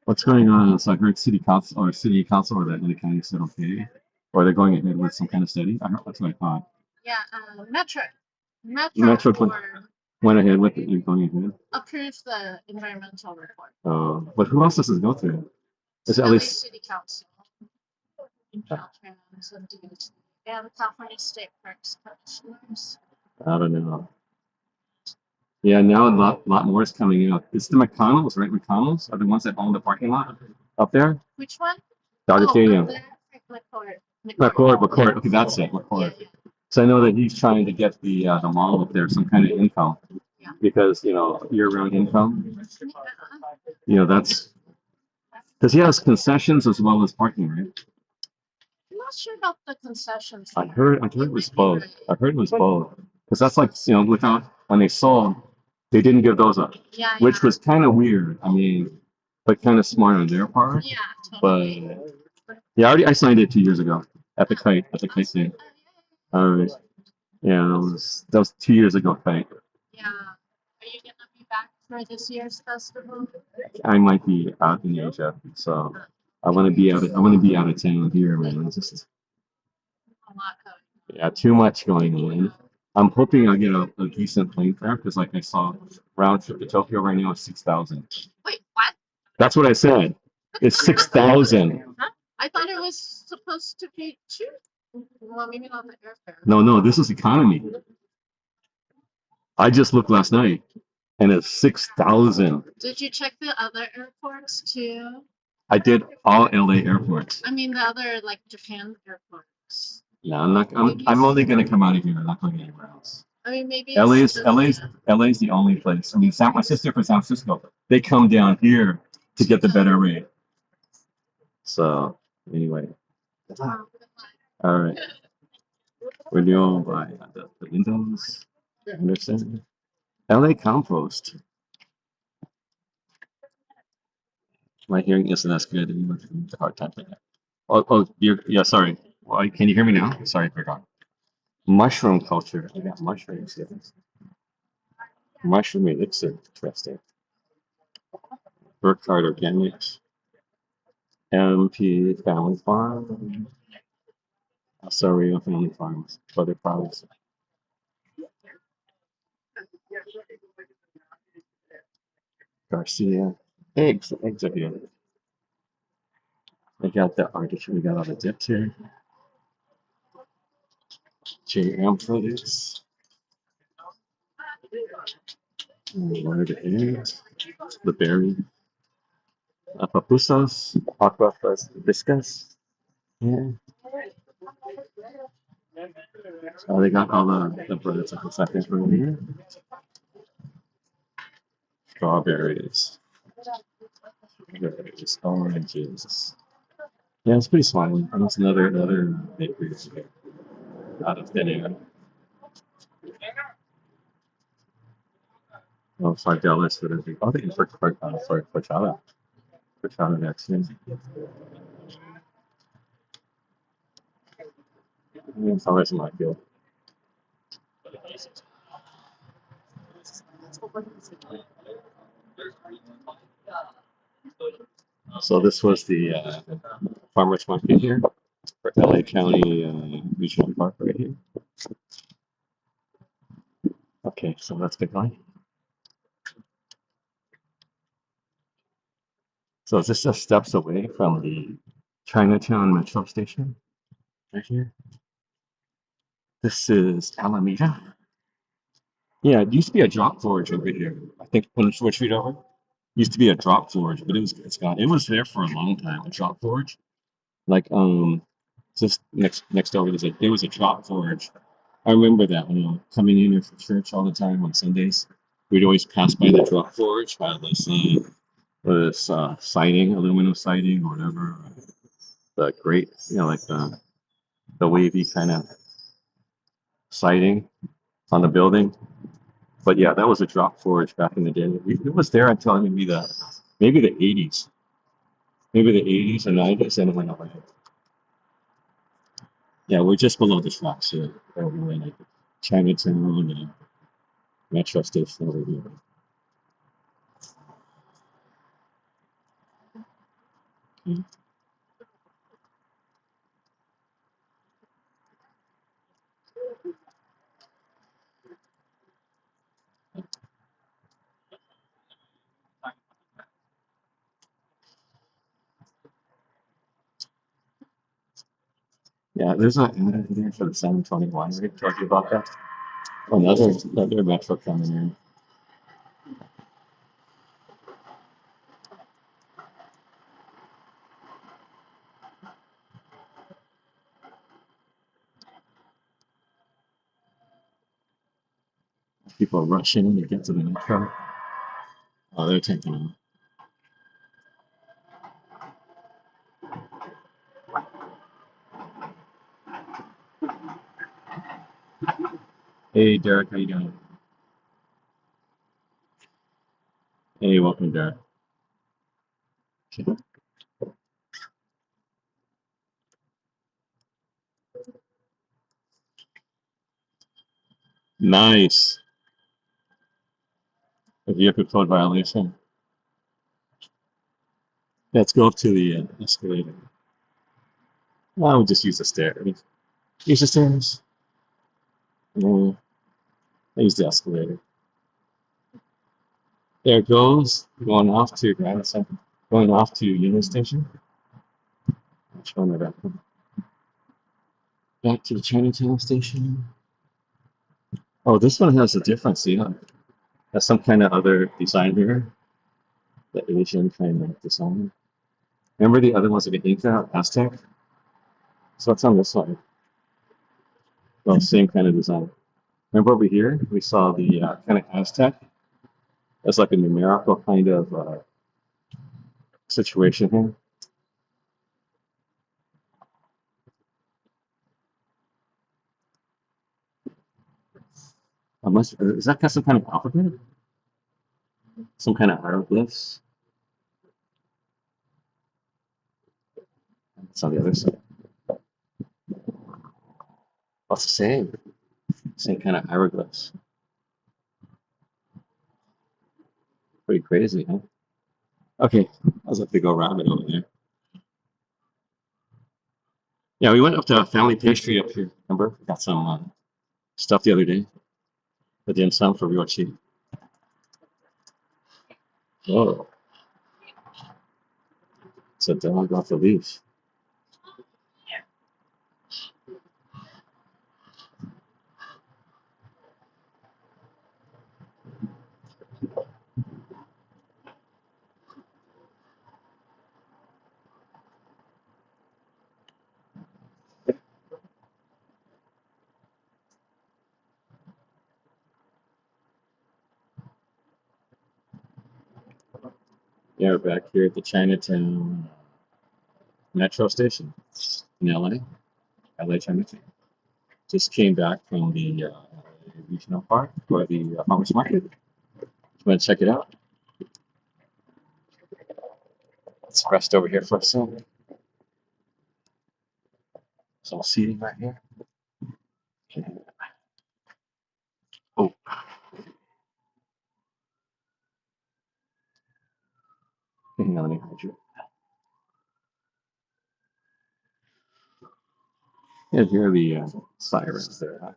What's going on? So I heard city council or the LA County said okay, or they're going ahead with some kind of study. I heard that's what I thought. Metro went ahead with it. You're going ahead. But who else does this go through? Is it at least I don't know. Yeah, now a lot more is coming out. It's the McDonald's, right? McDonald's are the ones that own the parking lot up there. Dodger Stadium. McCord. Okay, that's it. McCord. So I know that he's trying to get the mall up there some kind of income because year-round income. That's because he has concessions as well as parking, right? I heard it was both. I heard it was both because that's like without when they sold, they didn't give those up, which was kind of weird. I mean, but kind of smart on their part. But yeah, I signed it 2 years ago at the kite thing. All right. Yeah, that was 2 years ago, kite. I might be out in Asia, so I want to be out of town here, man. It's just yeah, too much going on. I'm hoping I get a decent plane fare because, like, I saw round trip to Tokyo right now is 6,000. That's what I said. It's 6,000. No, this is economy. I just looked last night, and it's 6,000. Did you check the other airports too? I did all LA airports. I mean, the other like Japan airports. Yeah, I'm not. I'm only gonna come out of here. I'm not going anywhere else. I mean, maybe LA's it's LA's LA's the only place. I mean, my sister from San Francisco, they come down here to get the better rate. So anyway, all right. We're doing by the windows. Understand? LA Compost. My hearing isn't as good. I'm having a hard time with that. Yeah. Sorry. Well, can you hear me now? Sorry, I forgot. Mushroom culture. I got mushrooms. Here. Mushroom elixir. Interesting. Burkhardt Organics. MP Family Farm. Sorry, Family Farms. Other products. Garcia. Eggs. Eggs are here. We got the artichoke. We got all the dips here. JM produce. What are the eggs? The berry. Papusas. Aqua viscas. Yeah. Oh, they got all the breads and second from here. Strawberries. Strawberries. Oranges. Yeah, it's pretty smiling. And that's another bakery out of thin air. Oh, $5 for the oh, they for Coachella. Coachella vaccine. It's always my field. So this was the farmers market here for LA County Regional Park right here. Okay, so let's get going. So is this just steps away from the Chinatown metro station right here? This is Alameda. Yeah, it used to be a drop forge over here. I think when it's switched it over, used to be a drop forge, but it's gone. It was there for a long time, a drop forge. Like just next over there was a drop forge. I remember that when I was coming in here for church all the time on Sundays. We'd always pass by the drop forge by this siding, aluminum siding or whatever. The great, like the wavy kind of siding on the building. But yeah, that was a drop forge back in the day. It was there until maybe the 80s, maybe the 80s or 90s, and it went away. Yeah, we're just below the tracks here. We're in like Chinatown and metro station over here. Okay. Yeah, there's an ad in there for the 720 winery. Told you about that. Another metro coming in. People are rushing to get to the metro. Oh, they're taking them. Hey, Derek, how you doing? Hey, welcome, Derek. Okay. Nice. A vehicle code violation. Let's go up to the escalator. I would just use the stairs. Use the stairs. I use the escalator. There it goes. Going off to going off to Union Station. Which one did I put? Back to the Chinatown station. Oh, this one has a difference, yeah. That's some kind of other design here, the Asian kind of design. Remember the other ones, like the Inca, Aztec? So what's on this one? Well, same kind of design. Remember over here, we saw the kind of Aztec. That's like a numerical kind of situation here. Unless, is that got some kind of alphabet? Some kind of hieroglyphs? It's on the other side. Oh, it's the same. Same kind of hieroglyphs. Pretty crazy, huh? Okay, I was have to go rabbit over there. Yeah, we went up to Family Pastry up here. Remember? Got some stuff the other day. The dim sum for real cheap. Oh, it's a dog off the leash. Yeah, we're back here at the Chinatown metro station in LA Chinatown. Just came back from the regional park or the farmers market. Want to check it out? Let's rest over here for a second. Some seating right here. Okay. Oh, hang on, let me hydrate. Yeah, here are the sirens there. Huh?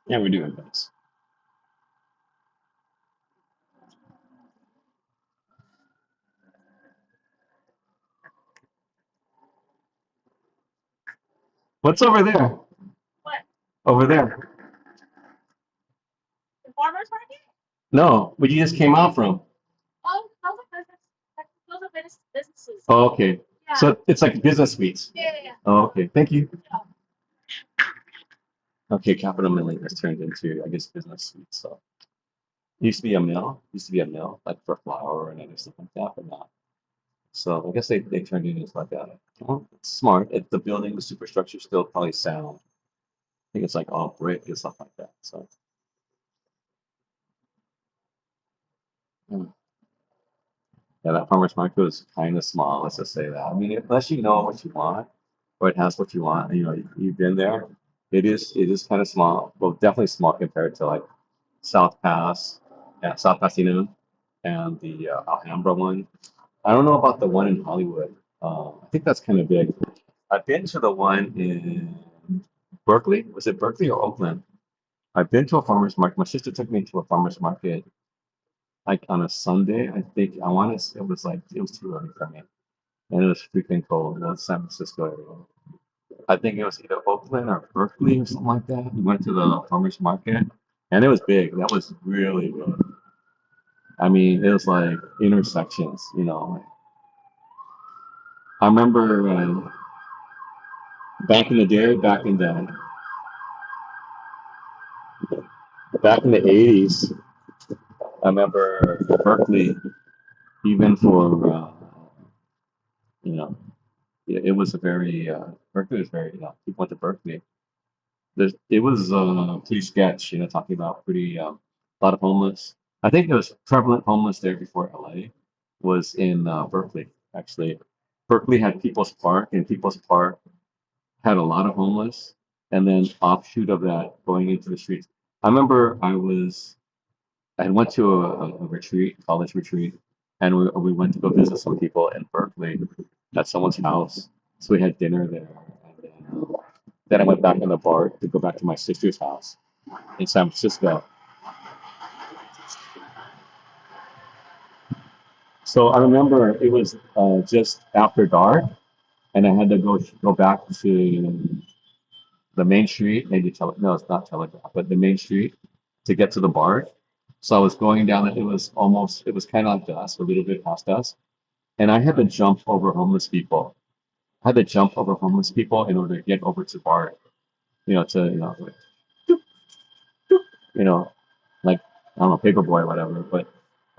Yeah, we're doing this. What's over there? What? Over there? The farmer's market? No, where you just came out from. Oh, those are businesses. Oh, okay. Yeah. So it's like business suites. Yeah. Oh, okay. Thank you. Yeah. Okay, Capital Milling has turned into, I guess, business suites. So it used to be a mill. Used to be a mill, like for flour and other stuff like that, but not. So I guess they turned it into like a. Well, it's smart. The building, the superstructure, is still probably sound. I think it's like all brick and stuff like that. So. mm. Yeah, that farmer's market was kind of small. Let's just say that. I mean, unless you know what you want, or it has what you want, you know, you've been there. It is kind of small. Well, definitely small compared to like South Pass, yeah, South Pasadena, and the Alhambra one. I don't know about the one in Hollywood. I think that's kind of big. I've been to the one in Berkeley. Was it Berkeley or Oakland? I've been to a farmer's market. My sister took me to a farmer's market like on a Sunday. I think I want to. It was like it was too early for me, and it was freaking cold. It was San Francisco area. I think it was either Oakland or Berkeley or something like that. We went to the farmers market, and it was big. That was really big. I mean, it was like intersections. You know, I remember back in the day, back in the 80s. I remember Berkeley, even for you know, it was a very Berkeley was very people went to Berkeley. It was pretty sketch, talking about pretty a lot of homeless. I think there was prevalent homeless there before LA was in Berkeley, actually. Berkeley had People's Park, and People's Park had a lot of homeless, and then offshoot of that going into the streets. I remember I had went to a retreat, college retreat, and we went to go visit some people in Berkeley at someone's house. So we had dinner there, and then I went back in the bar to go back to my sister's house. in San Francisco. So I remember it was just after dark, and I had to go back to the main street, maybe no, it's not Telegraph, but the main street to get to the bar. So I was going down it. It was kind of like dusk, a little bit past dusk, and I had to jump over homeless people. I had to jump over homeless people in order to get over to bar. Like, you know, like I don't know, paperboy or whatever. But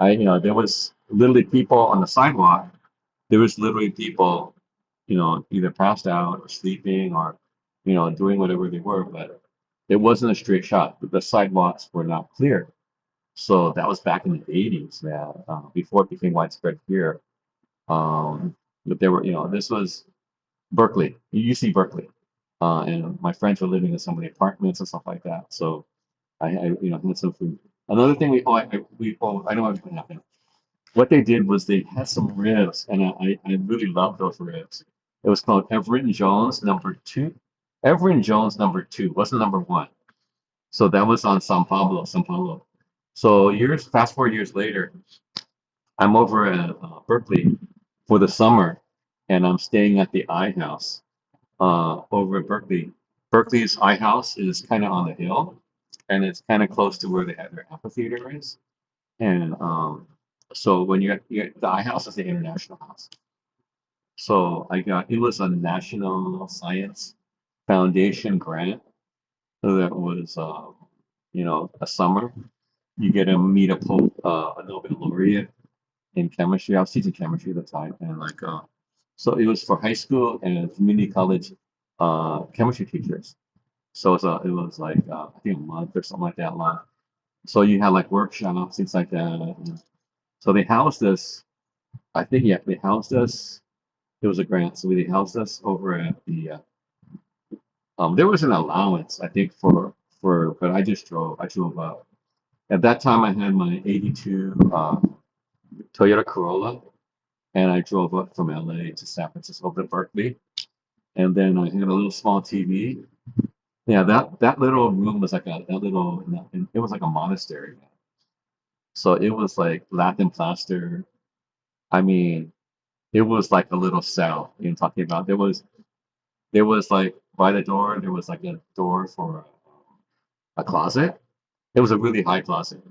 there was literally people on the sidewalk. There was literally people, either passed out or sleeping or, doing whatever they were. But it wasn't a straight shot. The sidewalks were not clear. So that was back in the 80s, man, before it became widespread here. But there were, this was Berkeley, UC Berkeley. And my friends were living in some of the apartments and stuff like that. So I had some food. Another thing I know everything happened. What they did was they had some ribs, and I really loved those ribs. It was called Everett and Jones number two. Everett and Jones number two wasn't number one. So that was on São Paulo. So fast forward years later, I'm over at Berkeley for the summer, and I'm staying at the I House over at Berkeley. Berkeley's I House is kind of on the hill, and it's kind of close to where they have their amphitheater is. And so when the I House is the international house. So it was a National Science Foundation grant that was, a summer. You get to meet a Nobel laureate in chemistry. I was teaching chemistry at the time, and so it was for high school and community college chemistry teachers. So it was like I think a month or something like that long. So you had like workshops, things like that. And so they housed us. I think yeah, they housed us. It was a grant, so they housed us over at the. There was an allowance, I think, but I just drove. I drove up. At that time, I had my '82 Toyota Corolla, and I drove up from LA to San Francisco to Berkeley, and then I had a little small TV. Yeah, that little room was like it was like a monastery. So it was like Latin plaster. I mean, it was like a little cell. Talking about there was like by the door there was like a door for a closet. It was a really high closet,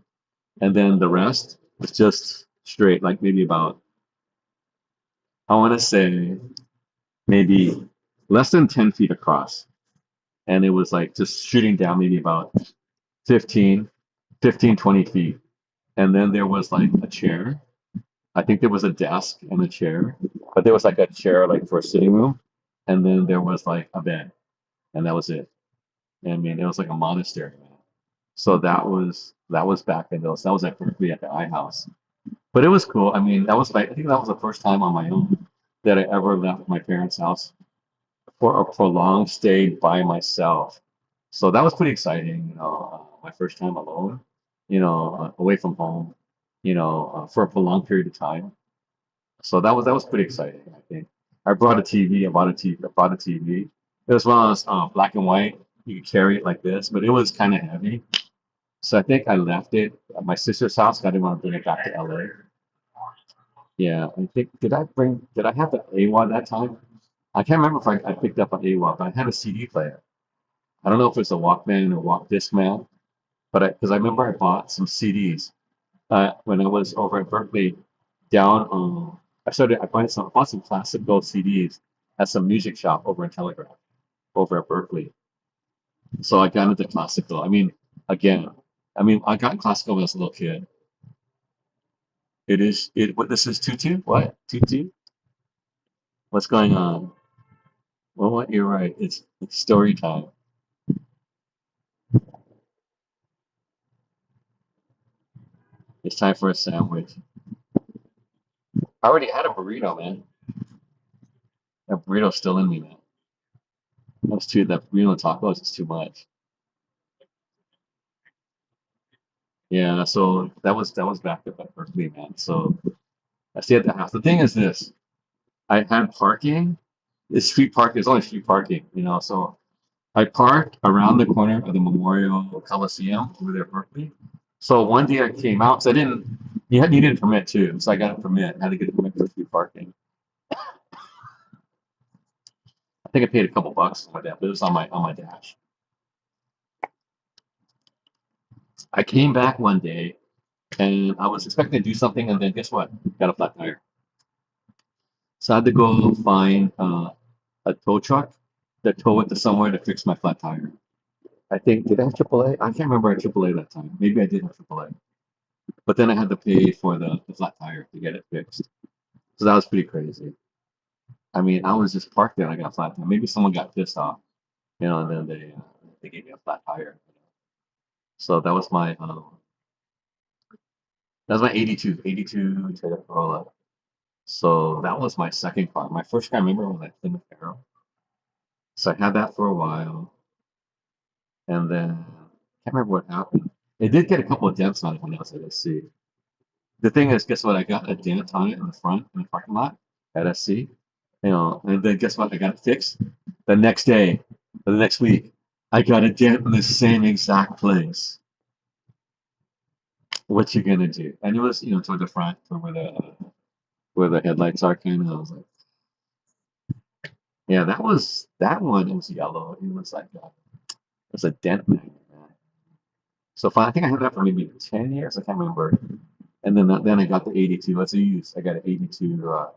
and then the rest was just straight, like maybe about I want to say maybe less than 10 feet across, and it was like just shooting down maybe about 15, 20 feet, and then there was like a chair. I think there was a desk and a chair, but there was like a chair like for a sitting room, and then there was like a bed, and that was it. I mean, it was like a monastery, man. So that was back in those. That was at Berkeley at the I House, but it was cool. I mean, I think that was the first time on my own that I ever left my parents' house for a prolonged stay by myself. So that was pretty exciting. My first time alone, away from home, for a prolonged period of time. So that was pretty exciting, I think. I brought a TV. I bought a TV. I bought a TV. It was one of those black and white. You could carry it like this, but it was kind of heavy. So I think I left it at my sister's house. I didn't want to bring it back to LA. Yeah, I think did I have the AWA that time? I can't remember if I picked up an AWA, but I had a CD player. I don't know if it's a Walkman or Walk Discman, but because I remember I bought some CDs when I was over at Berkeley. Down, bought some classical CDs at some music shop over in Telegraph, over at Berkeley. So I got into classical. Again, I got classical when I was a little kid. What this is tutu? What? Tutu? What's going on? Well, what? You're right. It's story time. It's time for a sandwich. I already had a burrito, man. That burrito's still in me, man. That burrito and tacos is too much. Yeah, so that was back up at Berkeley, man. So I stayed at the house. The thing is this, I had parking. It's street parking. It's only street parking, so I parked around the corner of the Memorial Coliseum over there, Berkeley. So one day I came out, so I didn't. You had needed a permit too, so I got a permit. I had to get a permit for street parking. I think I paid a couple bucks for that, but it was on my dash. I came back one day and I was expecting to do something, and then guess what? Got a flat tire. So I had to go find a tow truck that tow it to somewhere to fix my flat tire. I think did I have AAA? I can't remember I had AAA that time. Maybe I did have AAA. But then I had to pay for the flat tire to get it fixed. So that was pretty crazy. I mean, I was just parked there and I got a flat tire. Maybe someone got pissed off, and then they gave me a flat tire. So that was my 82 Toyota Corolla. So that was my second car. My first car, I remember, was that Plymouth Arrow. So I had that for a while, and then I can't remember what happened. It did get a couple of dents on it when I was at SC. The thing is, guess what? I got a dent on it in the front in the parking lot at SC. And then guess what? I got it fixed. The next day, or the next week, I got a dent in the same exact place. What you gonna do? And it was, toward the front, toward where the headlights are, kind of. I was like, yeah, that one. It was yellow. It was like it was a dent magnet. So I think I had that for maybe 10 years. I can't remember. And then I got the 82. Let's use. I got an 82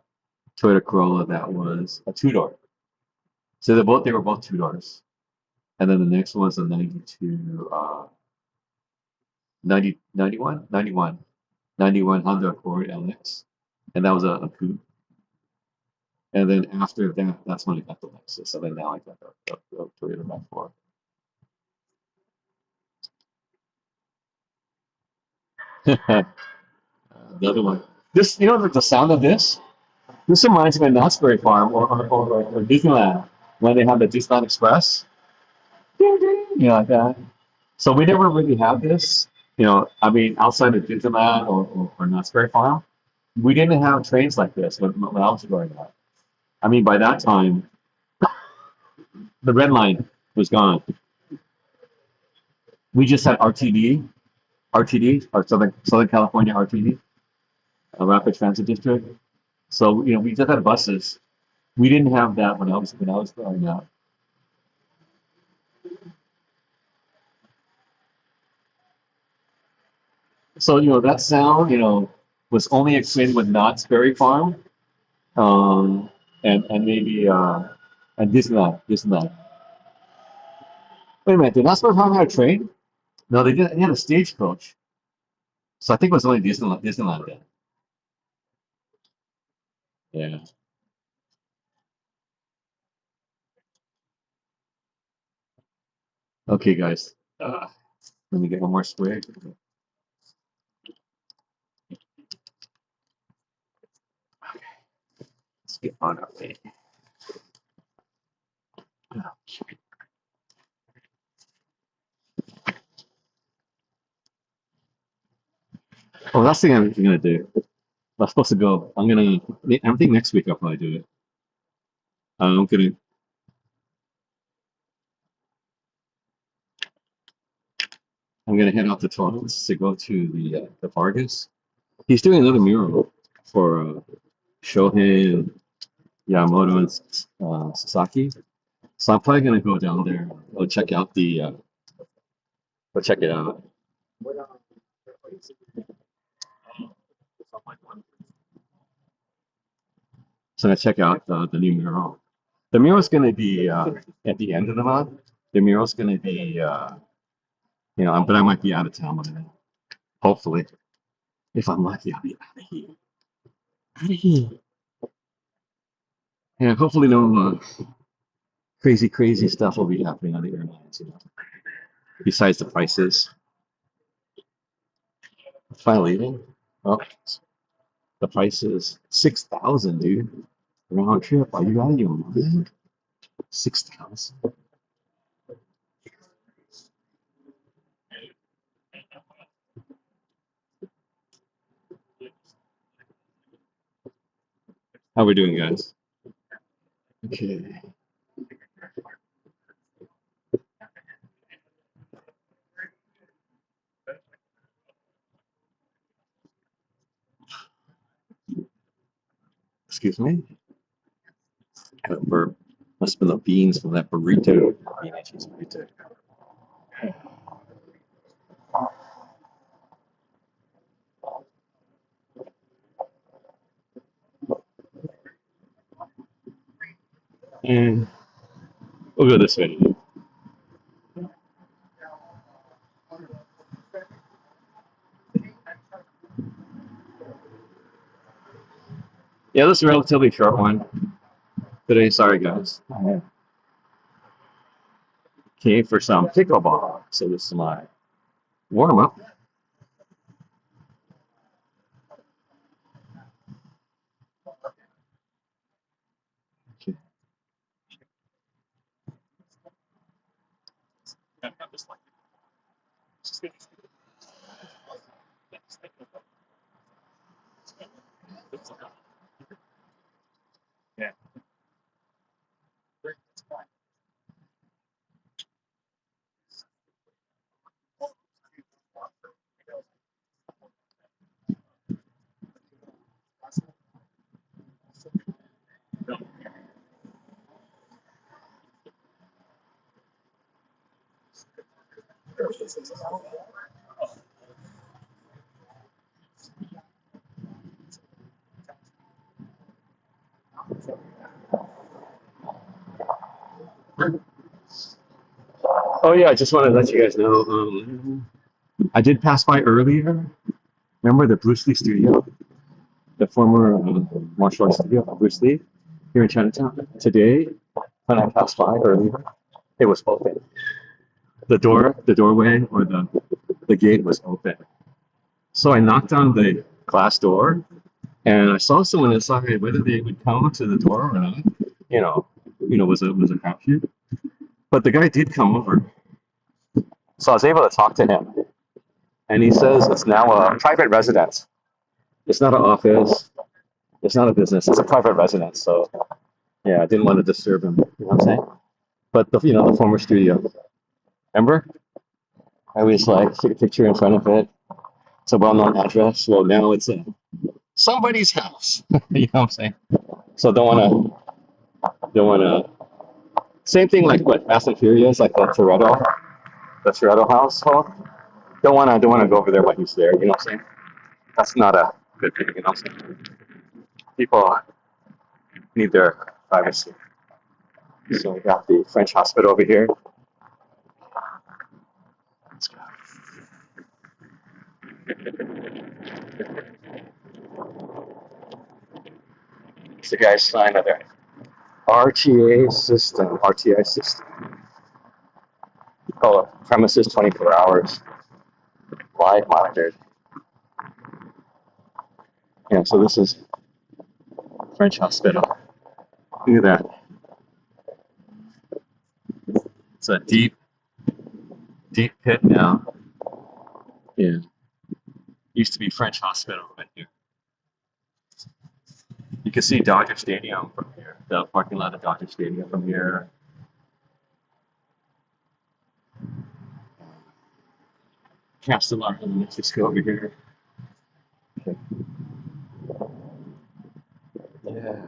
Toyota Corolla that was a two door. So they were both two doors. And then the next one was a 92 91 Honda Accord LX. And that was a coupe. And then after that, that's when I got the Lexus. And then now I got the Toyota RAV4. The other one. This, the sound of this. This reminds me of Knott's Berry Farm or Disneyland when they have the Disneyland Express. Ding, ding, like that. So we never really had this. I mean, outside of Disneyland or Knott's Berry Farm, we didn't have trains like this when I was growing up. I mean, by that time, the red line was gone. We just had RTD, or Southern California RTD, a Rapid Transit District. So we just had buses. We didn't have that when I was growing up. So that sound was only explained with Knott's Berry Farm, um, and maybe and Disneyland. Wait a minute, did Knott's Berry Farm have a train? No, they didn't. They had a stagecoach. So I think it was only Disneyland then. Yeah. Okay, guys. Let me get one more spray. Let's get on our way. Oh, that's the thing I'm gonna do. I'm supposed to go. I think next week I'll probably do it. I'm gonna I'm gonna head out to Torrance to go to the Vargas. He's doing another mural for Shohei Yamamoto and Sasaki. So I'm probably gonna go down there. Go check out go check it out. So I'm gonna check out the new mural. The mural's gonna be at the end of the month. The mural's gonna be but I might be out of town by then. Hopefully, if I'm lucky, I'll be out of here. Out of here. Yeah, hopefully no crazy stuff will be happening on the airlines. Besides the prices. Finally leaving. Oh, the price is 6,000, dude. Round trip. Are you out of your mind? 6,000. How we doing, guys? Okay. Excuse me. Must have been the beans from that burrito. Bean and cheese burrito. And we'll go this way. Yeah, this is a relatively short one today. Sorry, guys. Came for some pickleball. So this is my warm up. Okay. Oh yeah, I just wanted to let you guys know. I did pass by earlier. Remember the Bruce Lee studio, the former martial arts studio of Bruce Lee here in Chinatown. Today, when I passed by earlier, it was open. The doorway, or the gate was open. So I knocked on the glass door, and I saw someone inside. Whether they would come to the door or not, you know, was a crapshoot. But the guy did come over, so I was able to talk to him, and he says it's now a private residence. It's not an office. It's not a business. It's a private residence. So yeah, I didn't want to disturb him. You know what I'm saying? But the former studio. Remember? I always like took a picture in front of it. It's a well-known address. Well, now it's somebody's house. You know what I'm saying? So don't wanna. Same thing like what Fast and Furious, like the Toretto household. Don't wanna go over there when he's there. You know what I'm saying? That's not a good thing. You know what I'm saying? People need their privacy. So we got the French hospital over here. Let's go. It's the guy's sign of their RTI system. Oh, premises 24 hours, live monitored. Yeah, so this is French hospital. Look at that. It's a deep pit now. Yeah. Used to be French hospital right here. You can see Dodger Stadium from here. The parking lot of Dodger Stadium from here. Castellano, let's just go over here. Okay. Yeah.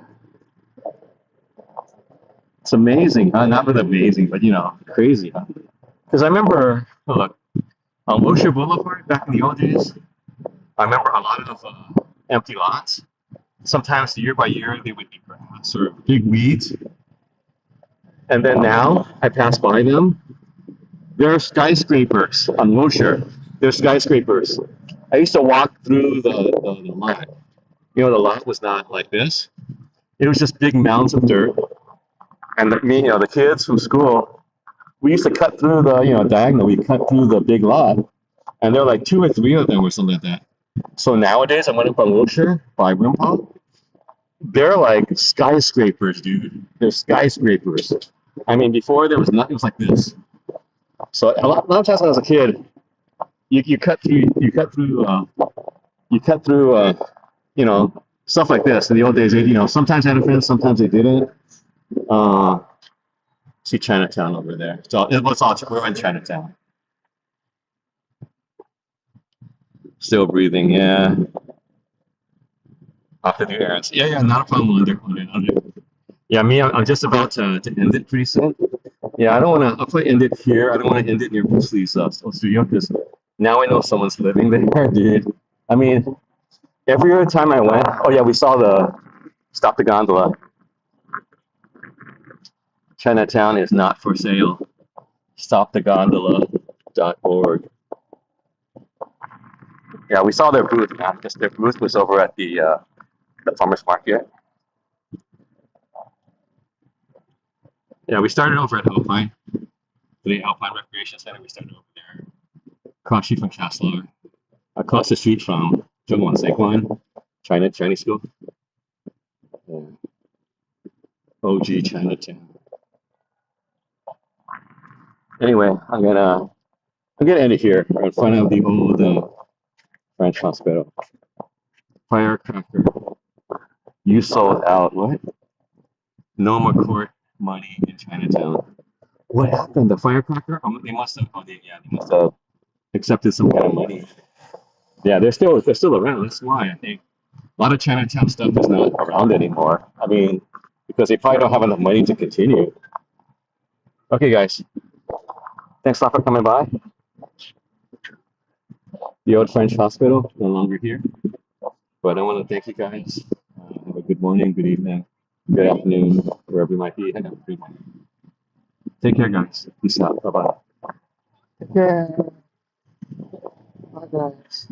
It's amazing, huh? Not really amazing, but crazy, huh? Because I remember, look, on Wilshire Boulevard back in the old days, I remember a lot of empty lots. Sometimes year by year they would be grass or big weeds. And then now I pass by them. There are skyscrapers on Wilshire. There's skyscrapers. I used to walk through the lot. The lot was not like this. It was just big mounds of dirt. And the kids from school, we used to cut through the, diagonal. We cut through the big lot. And there were like 2 or 3 of them or something like that. So nowadays, I went up on Wilshire by Wimpole. They're like skyscrapers, dude. They're skyscrapers. I mean, before there was nothing. It was like this. So a lot of times when I was a kid, you cut through stuff like this. In the old days, sometimes they had a fence, sometimes they didn't. See Chinatown over there. So we're in Chinatown. Still breathing, yeah. Off to do errands. Yeah, yeah, not a problem. I'll do. Yeah, me, I'm just about to end it pretty soon. Yeah, I don't want to. I'll probably end it here. I don't want to end it near Bruce Lee's studio because now I know someone's living there, dude. I mean, every other time I went, oh yeah, we saw the Stop the Gondola. Chinatown is not for sale. StopTheGondola.org. Yeah, we saw their booth, man, because their booth was over at the farmers market. Yeah, we started over at Alpine, the Alpine Recreation Center. We started over there, across the street from Castlegar, across the street from Zhongguan Sequan, Chinese school. Yeah. OG Chinatown. Anyway, I'm gonna end it here in front of the old French hospital. Firecracker. You sold out. What? No more court money in Chinatown. What happened? The firecracker? They must have. Oh, they must have accepted some kind of money. Yeah, they're still around. That's why I think a lot of Chinatown stuff is not around anymore. I mean, because they probably don't have enough money to continue. Okay, guys. Thanks a lot for coming by. The old French hospital, no longer here. But I want to thank you guys. Have a good morning, good evening, good afternoon, wherever you might be. Have a good one. Take care, guys. Peace out. Bye bye. Take care. Bye, guys.